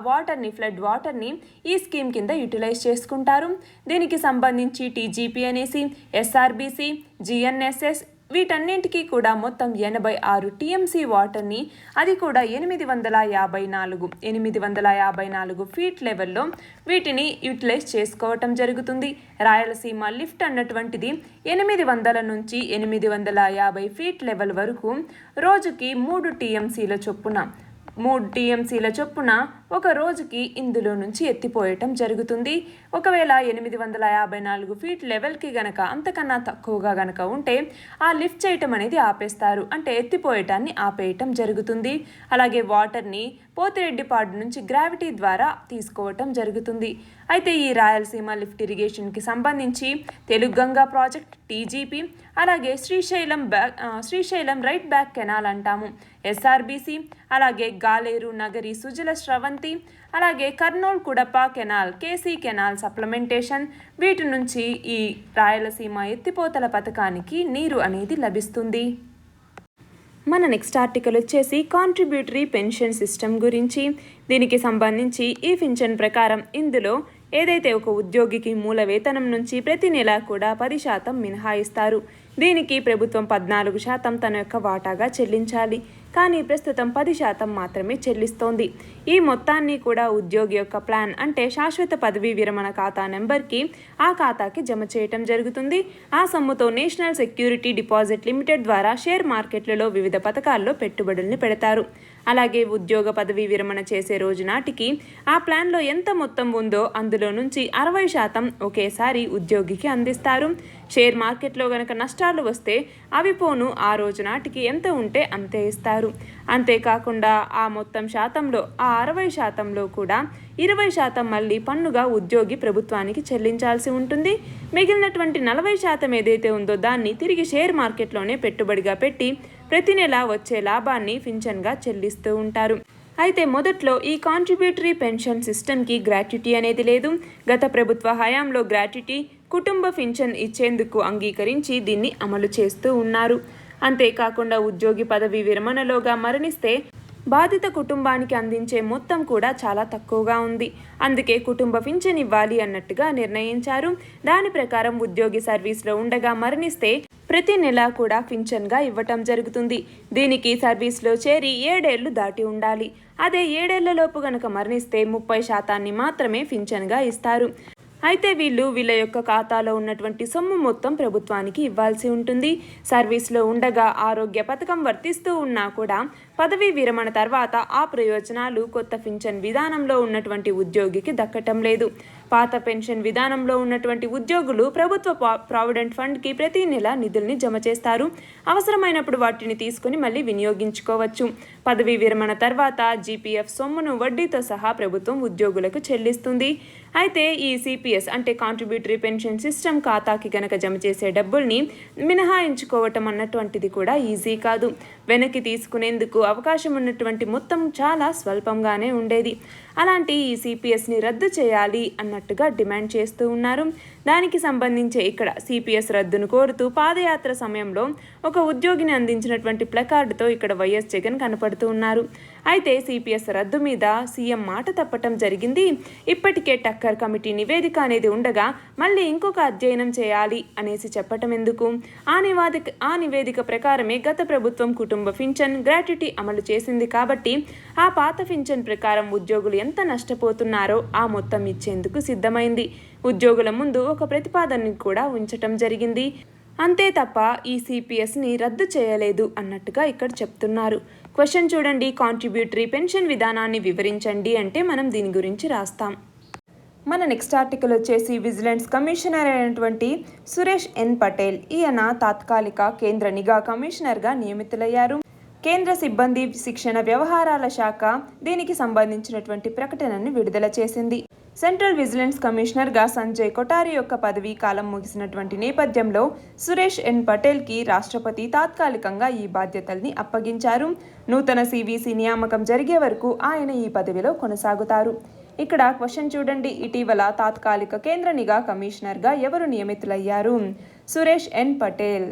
ఫ్లడ్ వాటర్ని ఈ స్కీమ్ కింద యూటిలైజ్ చేసుకుంటారు. దీనికి సంబంధించి టీజీపీ అనేసి, ఎస్ఆర్బీసీ, జిఎన్ఎస్ఎస్ వీటన్నింటికీ కూడా మొత్తం 86 టీఎంసీ వాటర్ని, అది కూడా 854 ఫీట్ లెవెల్లో వీటిని యూటిలైజ్ చేసుకోవటం జరుగుతుంది. రాయలసీమ లిఫ్ట్ అన్నటువంటిది 800 నుంచి 850 ఫీట్ లెవెల్ వరకు రోజుకి 3 టీఎంసీల చొప్పున ఒక రోజుకి ఇందులో నుంచి ఎత్తిపోయటం జరుగుతుంది. ఒకవేళ 854 ఫీట్ లెవెల్కి గనక అంతకన్నా తక్కువగా గనక ఉంటే ఆ లిఫ్ట్ చేయటం అనేది ఆపేస్తారు, అంటే ఎత్తిపోయటాన్ని ఆపేయటం జరుగుతుంది. అలాగే వాటర్ని పోతిరెడ్డిపాడు నుంచి గ్రావిటీ ద్వారా తీసుకోవటం జరుగుతుంది. అయితే ఈ రాయలసీమ లిఫ్ట్ ఇరిగేషన్కి సంబంధించి తెలుగంగా ప్రాజెక్ట్, టీజీపీ, అలాగే శ్రీశైలం రైట్ బ్యాక్ కెనాల్ అంటాము, ఎస్ఆర్బీసీ, అలాగే గాలేరు నగరి సుజల స్రవంతి, అలాగే Kurnool Kadapa canal, KC canal supplementation, వీటి నుంచి ఈ రాయలసీమ ఎత్తిపోతల పథకానికి నీరు అనేది లభిస్తుంది. మన నెక్స్ట్ ఆర్టికల్ వచ్చేసి కాంట్రిబ్యూటరీ పెన్షన్ సిస్టమ్ గురించి. దీనికి సంబంధించి ఈ పింఛన్ ప్రకారం ఇందులో ఏదైతే ఒక ఉద్యోగికి మూల వేతనం నుంచి ప్రతి నెల కూడా 10% మినహాయిస్తారు. దీనికి ప్రభుత్వం 14% తన యొక్క వాటాగా చెల్లించాలి. కానీ ప్రస్తుతం 10% మాత్రమే చెల్లిస్తోంది. ఈ మొత్తాన్ని కూడా ఉద్యోగి యొక్క ప్లాన్ అంటే శాశ్వత పదవీ విరమణ ఖాతా నెంబర్కి, ఆ ఖాతాకి జమ చేయటం జరుగుతుంది. ఆ సొమ్ముతో నేషనల్ సెక్యూరిటీ డిపాజిట్ లిమిటెడ్ ద్వారా షేర్ మార్కెట్లలో వివిధ పథకాల్లో పెట్టుబడుల్ని పెడతారు. అలాగే ఉద్యోగ పదవీ విరమణ చేసే రోజు నాటికి ఆ ప్లాన్లో ఎంత మొత్తం ఉందో అందులో నుంచి 60% ఒకేసారి ఉద్యోగికి అందిస్తారు. షేర్ మార్కెట్లో గనక నష్టాలు వస్తే అవి పోను ఆ రోజు నాటికి ఎంత ఉంటే అంతే ఇస్తారు. అంతేకాకుండా ఆ మొత్తం శాతంలో, ఆ 60%లో కూడా 20% మళ్ళీ పన్నుగా ఉద్యోగి ప్రభుత్వానికి చెల్లించాల్సి ఉంటుంది. మిగిలినటువంటి 40% ఏదైతే ఉందో దాన్ని తిరిగి షేర్ మార్కెట్లోనే పెట్టుబడిగా పెట్టి ప్రతి నెల వచ్చే లాభాన్ని పింఛన్గా చెల్లిస్తూ ఉంటారు. అయితే మొదట్లో ఈ కాంట్రిబ్యూటరీ పెన్షన్ సిస్టమ్కి గ్రాట్యుటీ అనేది లేదు. గత ప్రభుత్వ హయాంలో గ్రాట్యుటీ, కుటుంబ పింఛన్ ఇచ్చేందుకు అంగీకరించి దీన్ని అమలు చేస్తూ ఉన్నారు. అంతేకాకుండా ఉద్యోగి పదవీ విరమణలోగా మరణిస్తే బాధిత కుటుంబానికి అందించే మొత్తం కూడా చాలా తక్కువగా ఉంది. అందుకే కుటుంబ పింఛన్ ఇవ్వాలి అన్నట్టుగా నిర్ణయించారు. దాని ప్రకారం ఉద్యోగి సర్వీస్లో ఉండగా మరణిస్తే ప్రతి నెల కూడా పింఛన్గా ఇవ్వటం జరుగుతుంది. దీనికి సర్వీస్లో చేరి 7 ఏళ్లు దాటి ఉండాలి. అదే 7 ఏళ్లలోపు గనక మరణిస్తే 30% మాత్రమే పింఛన్గా ఇస్తారు. అయితే వీళ్ళ యొక్క ఖాతాలో ఉన్నటువంటి సొమ్ము మొత్తం ప్రభుత్వానికి ఇవ్వాల్సి ఉంటుంది. సర్వీస్లో ఉండగా ఆరోగ్య పథకం వర్తిస్తూ ఉన్నా కూడా పదవీ విరమణ తర్వాత ఆ ప్రయోజనాలు కొత్త పింఛన్ విధానంలో ఉన్నటువంటి ఉద్యోగికి దక్కటం లేదు. పాత పెన్షన్ విధానంలో ఉన్నటువంటి ఉద్యోగులు ప్రభుత్వ ప్రావిడెంట్ ఫండ్కి ప్రతి నెల నిధుల్ని జమ చేస్తారు. అవసరమైనప్పుడు వాటిని తీసుకుని మళ్ళీ వినియోగించుకోవచ్చు. పదవీ విరమణ తర్వాత జీపీఎఫ్ సొమ్మును వడ్డీతో సహా ప్రభుత్వం ఉద్యోగులకు చెల్లిస్తుంది. అయితే ఈ సిపిఎస్ అంటే కాంట్రిబ్యూటరీ పెన్షన్ సిస్టమ్ ఖాతాకి గనక జమ చేసే డబ్బుల్ని మినహాయించుకోవటం అన్నటువంటిది కూడా ఈజీ కాదు. వెనక్కి తీసుకునేందుకు అవకాశం ఉన్నటువంటి మొత్తం చాలా స్వల్పంగానే ఉండేది. అలాంటి ఈ సిపిఎస్ని రద్దు చేయాలి అన్నట్టుగా డిమాండ్ చేస్తూ ఉన్నారు. దానికి సంబంధించి ఇక్కడ సిపిఎస్ రద్దును కోరుతూ పాదయాత్ర సమయంలో ఒక ఉద్యోగిని అందించినటువంటి ప్లకార్డుతో ఇక్కడ వైఎస్ జగన్ కనపడుతూ ఉన్నారు. అయితే సిపిఎస్ రద్దు మీద సీఎం మాట తప్పటం జరిగింది. ఇప్పటికే టక్కర్ కమిటీ నివేదిక అనేది ఉండగా మళ్ళీ ఇంకొక అధ్యయనం చేయాలి అనేసి చెప్పటం ఎందుకు? ఆ నివేదిక ప్రకారమే గత ప్రభుత్వం కుటుంబ పింఛన్ గ్రాట్యుటీ అమలు చేసింది కాబట్టి ఆ పాత పింఛన్ ప్రకారం ఉద్యోగులు ఎంత నష్టపోతున్నారో ఆ మొత్తం ఇచ్చేందుకు సిద్ధమైంది. ఉద్యోగుల ముందు ఒక ప్రతిపాదనని కూడా ఉంచటం జరిగింది. అంతే తప్ప ఈ సిపిఎస్ని రద్దు చేయలేదు అన్నట్టుగా ఇక్కడ చెప్తున్నారు. క్వశ్చన్ చూడండి, కాంట్రిబ్యూటరీ పెన్షన్ విధానాన్ని వివరించండి అంటే మనం దీని గురించి రాస్తాం. మన నెక్స్ట్ ఆర్టికల్ వచ్చేసి విజిలెన్స్ కమిషనర్ అయినటువంటి సురేష్ ఎన్ పటేల్ ఈయన తాత్కాలిక కేంద్ర నిఘా కమిషనర్గా నియమితులయ్యారు. కేంద్ర సిబ్బంది శిక్షణ వ్యవహారాల శాఖ దీనికి సంబంధించినటువంటి ప్రకటనను విడుదల చేసింది. సెంట్రల్ విజిలెన్స్ కమిషనర్గా సంజయ్ కొఠారి యొక్క పదవీ కాలం ముగిసినటువంటి నేపథ్యంలో సురేష్ ఎన్ పటేల్కి రాష్ట్రపతి తాత్కాలికంగా ఈ బాధ్యతల్ని అప్పగించారు. నూతన సివిసి నియామకం జరిగే వరకు ఆయన ఈ పదవిలో కొనసాగుతారు. ఇక్కడ క్వశ్చన్ చూడండి, ఇటీవల తాత్కాలిక కేంద్ర నిఘా కమిషనర్గా ఎవరు నియమితులయ్యారు? సురేష్ ఎన్ పటేల్.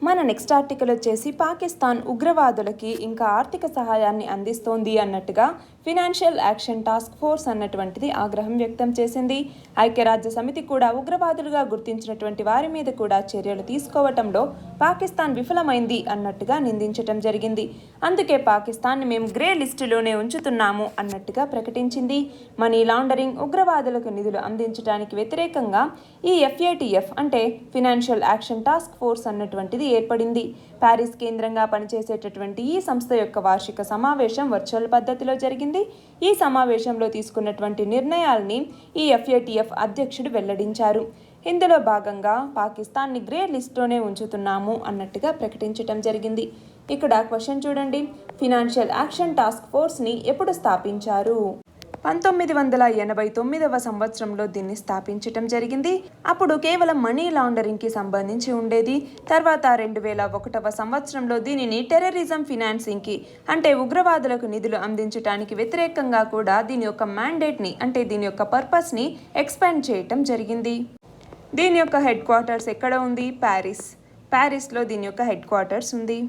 మన నెక్స్ట్ ఆర్టికల్ వచ్చేసి పాకిస్తాన్ ఉగ్రవాదులకి ఇంకా ఆర్థిక సహాయాన్ని అందిస్తోంది అన్నట్టుగా ఫినాన్షియల్ యాక్షన్ టాస్క్ ఫోర్స్ అన్నటువంటిది ఆగ్రహం వ్యక్తం చేసింది. ఐక్యరాజ్య సమితి కూడా ఉగ్రవాదులుగా గుర్తించినటువంటి వారి మీద కూడా చర్యలు తీసుకోవటంలో పాకిస్తాన్ విఫలమైంది అన్నట్టుగా నిందించటం జరిగింది. అందుకే పాకిస్తాన్ని మేము గ్రే లిస్టులోనే ఉంచుతున్నాము అన్నట్టుగా ప్రకటించింది. మనీ లాండరింగ్, ఉగ్రవాదులకు నిధులు అందించడానికి వ్యతిరేకంగా ఈ ఎఫ్ఏటిఎఫ్ అంటే ఫినాన్షియల్ యాక్షన్ టాస్క్ ఫోర్స్ అన్నటువంటిది ఏర్పడింది. ప్యారిస్ కేంద్రంగా పనిచేసేటటువంటి ఈ సంస్థ యొక్క వార్షిక సమావేశం వర్చువల్ పద్ధతిలో జరిగింది. ఈ సమావేశంలో తీసుకున్నటువంటి నిర్ణయాల్ని ఈ ఎఫ్ఏటిఎఫ్ అధ్యక్షుడు వెల్లడించారు. ఇందులో భాగంగా పాకిస్తాన్ని గ్రే లిస్ట్లోనే ఉంచుతున్నాము అన్నట్టుగా ప్రకటించడం జరిగింది. ఇక్కడ క్వశ్చన్ చూడండి, ఫినాన్షియల్ యాక్షన్ టాస్క్ ఫోర్స్ని ఎప్పుడు స్థాపించారు? 1989వ సంవత్సరంలో దీన్ని స్థాపించటం జరిగింది. అప్పుడు కేవలం మనీ లాండరింగ్కి సంబంధించి ఉండేది. తర్వాత 2001వ సంవత్సరంలో దీనిని టెర్రరిజం ఫినాన్సింగ్కి అంటే ఉగ్రవాదులకు నిధులు అందించడానికి వ్యతిరేకంగా కూడా దీని యొక్క మ్యాండేట్ని అంటే దీని యొక్క పర్పస్ని ఎక్స్పాండ్ చేయటం జరిగింది. దీని యొక్క హెడ్ క్వార్టర్స్ ఎక్కడ ఉంది? ప్యారిస్లో దీని యొక్క హెడ్ క్వార్టర్స్ ఉంది.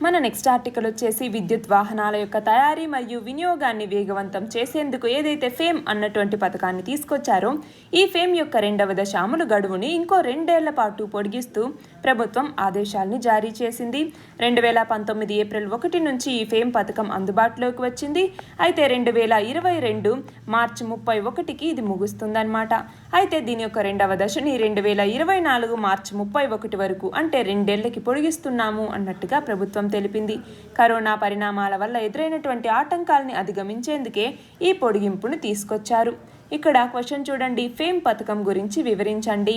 మన నెక్స్ట్ ఆర్టికల్ వచ్చేసి విద్యుత్ వాహనాల యొక్క తయారీ మరియు వినియోగాన్ని వేగవంతం చేసేందుకు ఏదైతే ఫేమ్ అన్నటువంటి పథకాన్ని తీసుకొచ్చారో ఈ ఫేమ్ యొక్క 2వ దశ అమలు గడువుని ఇంకో 2 ఏళ్ల పాటు పొడిగిస్తూ ప్రభుత్వం ఆదేశాలను జారీ చేసింది. 2019 ఏప్రిల్ 1 నుంచి ఈ ఫేమ్ పథకం అందుబాటులోకి వచ్చింది. అయితే 2022 మార్చి 31కి ఇది ముగుస్తుందన్నమాట. అయితే దీని యొక్క 2వ దశని 2024 మార్చి 31 వరకు అంటే 2 ఏళ్లకి పొడిగిస్తున్నాము అన్నట్టుగా ప్రభుత్వం తెలిపింది. కరోనా పరిణామాల వల్ల ఎదురైనటువంటి ఆటంకాలని అధిగమించేందుకే ఈ పొడిగింపును తీసుకొచ్చారు. ఇక్కడ క్వశ్చన్ చూడండి, ఫేమ్ పథకం గురించి వివరించండి.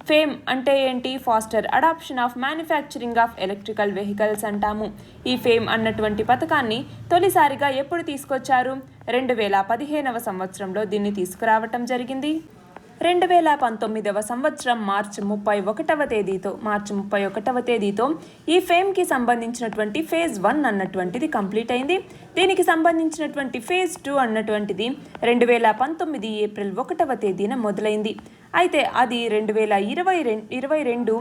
ఫేమ్ అంటే ఏంటి? Faster adoption of manufacturing of electrical vehicles అంటాము. ఈ ఫేమ్ అన్నటువంటి పథకాన్ని తొలిసారిగా ఎప్పుడు తీసుకొచ్చారు? 2015వ సంవత్సరంలో దీన్ని తీసుకురావటం జరిగింది. 2019వ సంవత్సరం మార్చి 31వ తేదీతో ఈ ఫేమ్కి సంబంధించినటువంటి ఫేజ్ 1 అన్నటువంటిది కంప్లీట్ అయింది. దీనికి సంబంధించినటువంటి ఫేజ్ 2 అన్నటువంటిది 2019 ఏప్రిల్ 1వ తేదీన మొదలైంది. అయితే అది 2022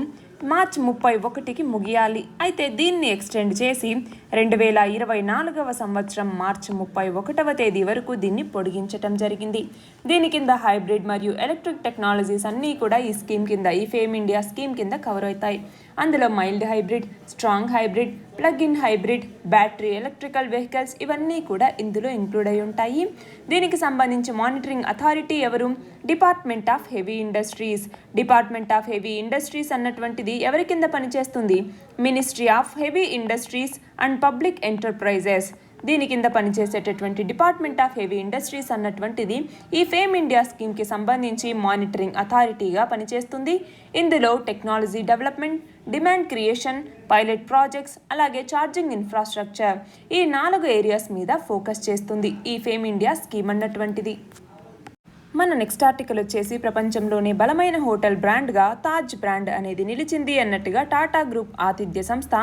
మార్చి 31కి ముగియాలి. అయితే దీన్ని ఎక్స్టెండ్ చేసి 2024వ సంవత్సరం మార్చి 31వ తేదీ వరకు దీన్ని పొడిగించటం జరిగింది. దీని కింద హైబ్రిడ్ మరియు ఎలక్ట్రిక్ టెక్నాలజీస్ అన్నీ కూడా ఈ స్కీమ్ కింద, ఈ ఫేమ్ ఇండియా స్కీమ్ కింద కవర్ అవుతాయి. అందులో mild hybrid, strong hybrid, plug in hybrid, battery electrical vehicles ఇవన్నీ కూడా ఇందులో ఇంక్లూడ్ అయి ఉంటాయి. దీనికి సంబంధించి మానిటరింగ్ అథారిటీ ఎవరు? Department of heavy industries. Department of heavy industries అన్నటువంటిది ఎవరి కింద పనిచేస్తుంది? Ministry of heavy industries and public enterprises. దీని కింద పనిచేసేటటువంటి డిపార్ట్మెంట్ ఆఫ్ హెవీ ఇండస్ట్రీస్ అన్నటువంటిది ఈ ఫేమ్ ఇండియా స్కీమ్కి సంబంధించి మానిటరింగ్ అథారిటీగా పనిచేస్తుంది. ఇందులో technology development, demand creation, pilot projects, అలాగే ఛార్జింగ్ ఇన్ఫ్రాస్ట్రక్చర్ ఈ 4 ఏరియాస్ మీద ఫోకస్ చేస్తుంది ఈ ఫేమ్ ఇండియా స్కీమ్ అన్నటువంటిది. మన నెక్స్ట్ ఆర్టికల్ వచ్చేసి ప్రపంచంలోనే బలమైన హోటల్ బ్రాండ్గా తాజ్ బ్రాండ్ అనేది నిలిచింది అన్నట్టుగా టాటా గ్రూప్ ఆతిథ్య సంస్థ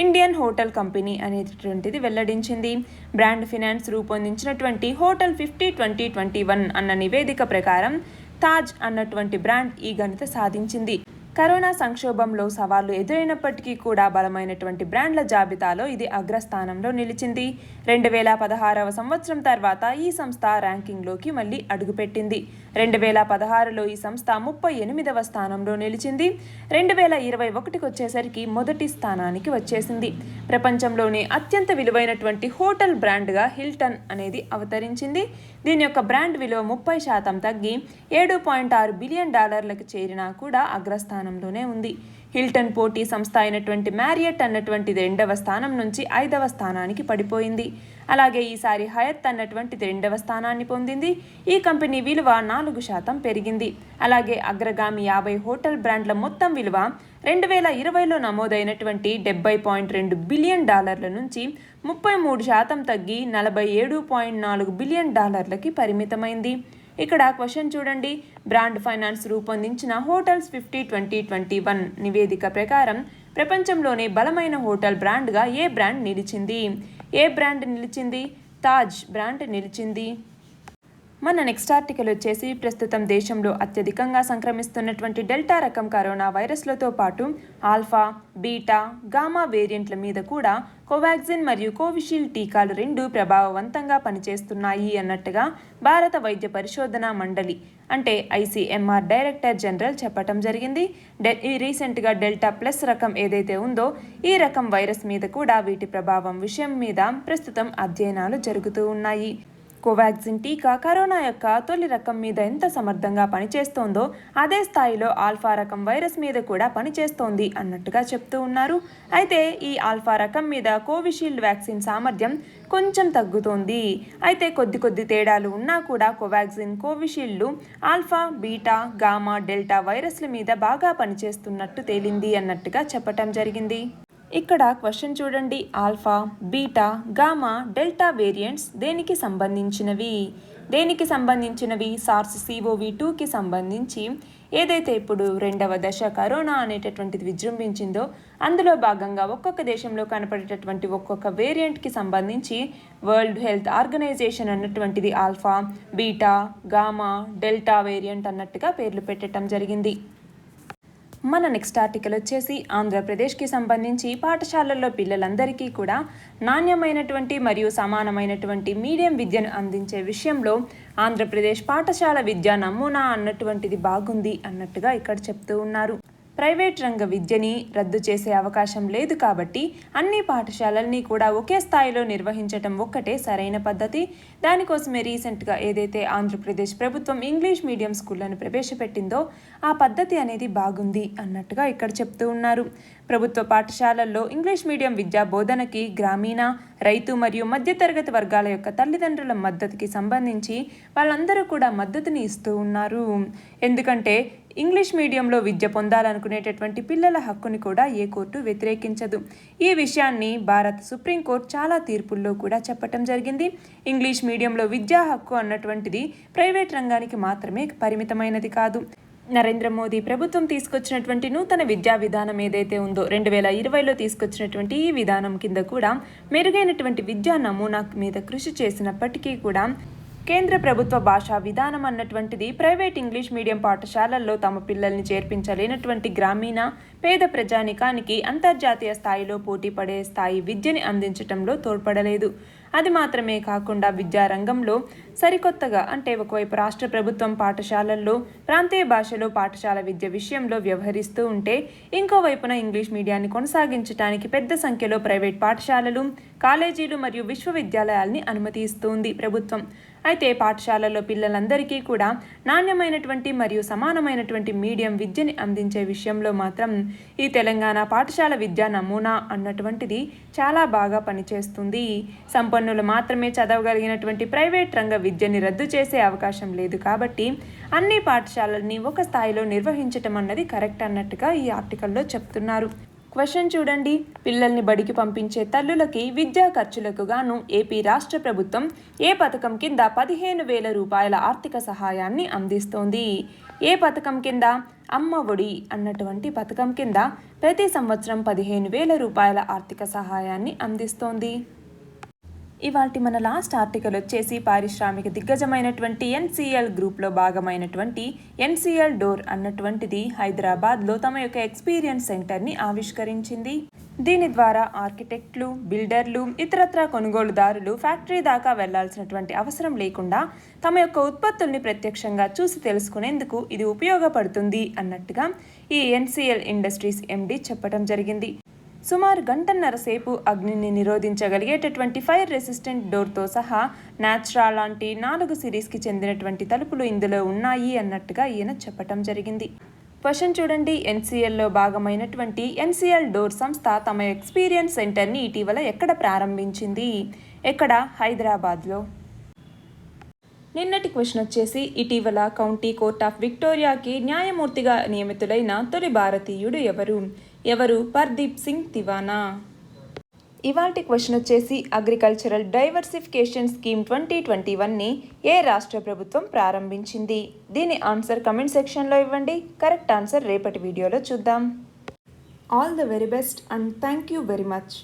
ఇండియన్ హోటల్ కంపెనీ అనేటటువంటిది వెల్లడించింది. బ్రాండ్ ఫినాన్స్ రూపొందించినటువంటి హోటల్ 50-20-21 అన్న నివేదిక ప్రకారం తాజ్ అన్నటువంటి బ్రాండ్ ఈ ఘనత సాధించింది. కరోనా సంక్షోభంలో సవాళ్లు ఎదురైనప్పటికీ కూడా బలమైనటువంటి బ్రాండ్ల జాబితాలో ఇది అగ్రస్థానంలో నిలిచింది. 2016వ సంవత్సరం తర్వాత ఈ సంస్థ ర్యాంకింగ్లోకి మళ్ళీ అడుగుపెట్టింది. 2016లో ఈ సంస్థ 38వ స్థానంలో నిలిచింది. 2021కి వచ్చేసరికి మొదటి స్థానానికి వచ్చేసింది. ప్రపంచంలోనే అత్యంత విలువైనటువంటి హోటల్ బ్రాండ్గా హిల్టన్ అనేది అవతరించింది. దీని యొక్క బ్రాండ్ విలువ 30% తగ్గి $7.6 బిలియన్ చేరినా కూడా అగ్రస్థానంలోనే ఉంది. హిల్టన్ పోటీ సంస్థ అయినటువంటి మ్యారియట్ అన్నటువంటిది 2వ స్థానం నుంచి 5వ స్థానానికి పడిపోయింది. అలాగే ఈసారి హయత్ అన్నటువంటిది 2వ స్థానాన్ని పొందింది. ఈ కంపెనీ విలువ 4% పెరిగింది. అలాగే అగ్రగామి 50 హోటల్ బ్రాండ్ల మొత్తం విలువ 2020లో నమోదైనటువంటి $70.2 బిలియన్ నుంచి 33% తగ్గి $47.4 బిలియన్ పరిమితమైంది. ఇక్కడ క్వశ్చన్ చూడండి. బ్రాండ్ ఫైనాన్స్ రూపొందించిన హోటల్స్ 50-20-21 నివేదిక ప్రకారం ప్రపంచంలోనే బలమైన హోటల్ బ్రాండ్గా ఏ బ్రాండ్ నిలిచింది? తాజ్ బ్రాండ్ నిలిచింది. మన నెక్స్ట్ ఆర్టికల్ వచ్చేసి ప్రస్తుతం దేశంలో అత్యధికంగా సంక్రమిస్తున్నటువంటి డెల్టా రకం కరోనా వైరస్లతో పాటు ఆల్ఫా, బీటా, గామా వేరియంట్ల మీద కూడా కోవాక్సిన్ మరియు కోవిషీల్డ్ టీకాలు 2 ప్రభావవంతంగా పనిచేస్తున్నాయి అన్నట్టుగా భారత వైద్య పరిశోధనా మండలి అంటే ICMR డైరెక్టర్ జనరల్ చెప్పటం జరిగింది. రీసెంట్గా డెల్టా ప్లస్ రకం ఏదైతే ఉందో ఈ రకం వైరస్ మీద కూడా వీటి ప్రభావం విషయం మీద ప్రస్తుతం అధ్యయనాలు జరుగుతూ ఉన్నాయి. కోవాక్సిన్ టీకా కరోనా యొక్క తొలి రకం మీద ఎంత సమర్థంగా పనిచేస్తోందో అదే స్థాయిలో ఆల్ఫా రకం వైరస్ మీద కూడా పనిచేస్తోంది అన్నట్టుగా చెప్తూ ఉన్నారు. అయితే ఈ ఆల్ఫా రకం మీద కోవిషీల్డ్ వ్యాక్సిన్ సామర్థ్యం కొంచెం తగ్గుతోంది. అయితే కొద్ది తేడాలు ఉన్నా కూడా కోవాక్సిన్, కోవిషీల్డ్లు ఆల్ఫా, బీటా, గామా, డెల్టా వైరస్ల మీద బాగా పనిచేస్తున్నట్టు తేలింది అన్నట్టుగా చెప్పటం జరిగింది. ఇక్కడ క్వశ్చన్ చూడండి. Alpha, beta, gamma, delta variants దేనికి సంబంధించినవి? SARS-CoV-2కి సంబంధించి ఏదైతే ఇప్పుడు 2వ దశ కరోనా అనేటటువంటిది విజృంభించిందో అందులో భాగంగా ఒక్కొక్క దేశంలో కనపడేటటువంటి ఒక్కొక్క వేరియంట్కి సంబంధించి వరల్డ్ హెల్త్ ఆర్గనైజేషన్ అన్నటువంటిది alpha, beta, gamma, delta variant అన్నట్టుగా పేర్లు పెట్టడం జరిగింది. మన నెక్స్ట్ ఆర్టికల్ వచ్చేసి ఆంధ్రప్రదేశ్కి సంబంధించి పాఠశాలల్లో పిల్లలందరికీ కూడా నాణ్యమైనటువంటి మరియు సమానమైనటువంటి మీడియం విద్యను అందించే విషయంలో ఆంధ్రప్రదేశ్ పాఠశాల విద్యా నమూనా అన్నటువంటిది బాగుంది అన్నట్టుగా ఇక్కడ చెప్తూ ఉన్నారు. ప్రైవేట్ రంగ విద్యని రద్దు చేసే అవకాశం లేదు కాబట్టి అన్ని పాఠశాలల్ని కూడా ఒకే స్థాయిలో నిర్వహించటం ఒక్కటే సరైన పద్ధతి. దానికోసమే రీసెంట్గా ఏదైతే ఆంధ్రప్రదేశ్ ప్రభుత్వం ఇంగ్లీష్ మీడియం స్కూళ్లను ప్రవేశపెట్టిందో ఆ పద్ధతి అనేది బాగుంది అన్నట్టుగా ఇక్కడ చెప్తూ ఉన్నారు. ప్రభుత్వ పాఠశాలల్లో ఇంగ్లీష్ మీడియం విద్యా బోధనకి గ్రామీణ, రైతు మరియు మధ్యతరగతి వర్గాల యొక్క తల్లిదండ్రుల మద్దతుకి సంబంధించి వాళ్ళందరూ కూడా మద్దతుని ఇస్తూ ఉన్నారు. ఎందుకంటే ఇంగ్లీష్ మీడియంలో విద్య పొందాలనుకునేటటువంటి పిల్లల హక్కుని కూడా ఏ కోర్టు వ్యతిరేకించదు. ఈ విషయాన్ని భారత సుప్రీంకోర్టు చాలా తీర్పుల్లో కూడా చెప్పటం జరిగింది. ఇంగ్లీష్ మీడియంలో విద్యా హక్కు అన్నటువంటిది ప్రైవేట్ రంగానికి మాత్రమే పరిమితమైనది కాదు. నరేంద్ర మోదీ ప్రభుత్వం తీసుకొచ్చినటువంటి నూతన విద్యా విధానం ఏదైతే ఉందో 2020లో తీసుకొచ్చినటువంటి ఈ విధానం కింద కూడా మెరుగైనటువంటి విద్యా నమూనా మీద కృషి చేసినప్పటికీ కూడా కేంద్ర ప్రభుత్వ భాషా విధానం అన్నటువంటిది ప్రైవేట్ ఇంగ్లీష్ మీడియం పాఠశాలల్లో తమ పిల్లల్ని చేర్పించలేనటువంటి గ్రామీణ పేద ప్రజానికానికి అంతర్జాతీయ స్థాయిలో పోటీ పడే స్థాయి విద్యని అందించటంలో తోడ్పడలేదు. అది మాత్రమే కాకుండా విద్యారంగంలో సరికొత్తగా అంటే ఒకవైపు రాష్ట్ర ప్రభుత్వం పాఠశాలల్లో ప్రాంతీయ భాషలో పాఠశాల విద్య విషయంలో వ్యవహరిస్తూ ఉంటే ఇంకోవైపున ఇంగ్లీష్ మీడియాన్ని కొనసాగించడానికి పెద్ద సంఖ్యలో ప్రైవేట్ పాఠశాలలు, కాలేజీలు మరియు విశ్వవిద్యాలయాల్ని అనుమతిస్తుంది ప్రభుత్వం. అయితే పాఠశాలల్లో పిల్లలందరికీ కూడా నాణ్యమైనటువంటి మరియు సమానమైనటువంటి మీడియం విద్యని అందించే విషయంలో మాత్రం ఈ తెలంగాణ పాఠశాల విద్యా నమూనా అన్నటువంటిది చాలా బాగా పనిచేస్తుంది. సంపన్నులు మాత్రమే చదవగలిగినటువంటి ప్రైవేట్ రంగ విద్యని రద్దు చేసే అవకాశం లేదు కాబట్టి అన్ని పాఠశాలల్ని ఒక స్థాయిలో నిర్వహించటం అన్నది కరెక్ట్ అన్నట్టుగా ఈ ఆర్టికల్లో చెప్తున్నారు. క్వశ్చన్ చూడండి, పిల్లల్ని బడికి పంపించే తల్లులకి విద్యా ఖర్చులకు గాను ఏపీ రాష్ట్ర ప్రభుత్వం ఏ పథకం కింద 15,000 రూపాయల ఆర్థిక సహాయాన్ని అందిస్తోంది? ఏ పథకం కింద? అమ్మ ఒడి అన్నటువంటి పథకం కింద ప్రతి సంవత్సరం 15,000 రూపాయల ఆర్థిక సహాయాన్ని అందిస్తోంది. ఇవాల్టి మన లాస్ట్ ఆర్టికల్ వచ్చేసి పారిశ్రామిక దిగ్గజమైనటువంటి ఎన్సిఎల్ గ్రూప్లో భాగమైనటువంటి ఎన్సిఎల్ డోర్ అన్నటువంటిది హైదరాబాద్లో తమ యొక్క ఎక్స్పీరియన్స్ సెంటర్ని ఆవిష్కరించింది. దీని ద్వారా ఆర్కిటెక్ట్లు, బిల్డర్లు, ఇతరత్రా కొనుగోలుదారులు ఫ్యాక్టరీ దాకా వెళ్లాల్సినటువంటి అవసరం లేకుండా తమ యొక్క ఉత్పత్తుల్ని ప్రత్యక్షంగా చూసి తెలుసుకునేందుకు ఇది ఉపయోగపడుతుంది అన్నట్టుగా ఈ ఎన్సిఎల్ ఇండస్ట్రీస్ ఎండి చెప్పడం జరిగింది. సుమారు గంటన్నర సేపు అగ్నిని నిరోధించగలిగేటటువంటి ఫైర్ రెసిస్టెంట్ డోర్తో సహా నాచురా లాంటి 4 సిరీస్కి చెందినటువంటి తలుపులు ఇందులో ఉన్నాయి అన్నట్టుగా ఈయన చెప్పటం జరిగింది. క్వశ్చన్ చూడండి, ఎన్సిఎల్లో భాగమైనటువంటి ఎన్సిఎల్ డోర్ సంస్థ తమ ఎక్స్పీరియన్స్ సెంటర్ని ఇటీవల ఎక్కడ ప్రారంభించింది? ఎక్కడ? హైదరాబాద్లో. నిన్నటి క్వశ్చన్ వచ్చేసి ఇటీవల కౌంటీ కోర్ట్ ఆఫ్ విక్టోరియాకి న్యాయమూర్తిగా నియమితులైన తొలి భారతీయుడు ఎవరు? పర్దీప్ సింగ్ తివానా. ఇవాల్టి క్వశ్చన్ వచ్చేసి అగ్రికల్చరల్ డైవర్సిఫికేషన్ స్కీమ్ 2021ని ఏ రాష్ట్ర ప్రభుత్వం ప్రారంభించింది? దీని ఆన్సర్ కమెంట్ సెక్షన్లో ఇవ్వండి. కరెక్ట్ ఆన్సర్ రేపటి వీడియోలో చూద్దాం. All the very best and thank you very much.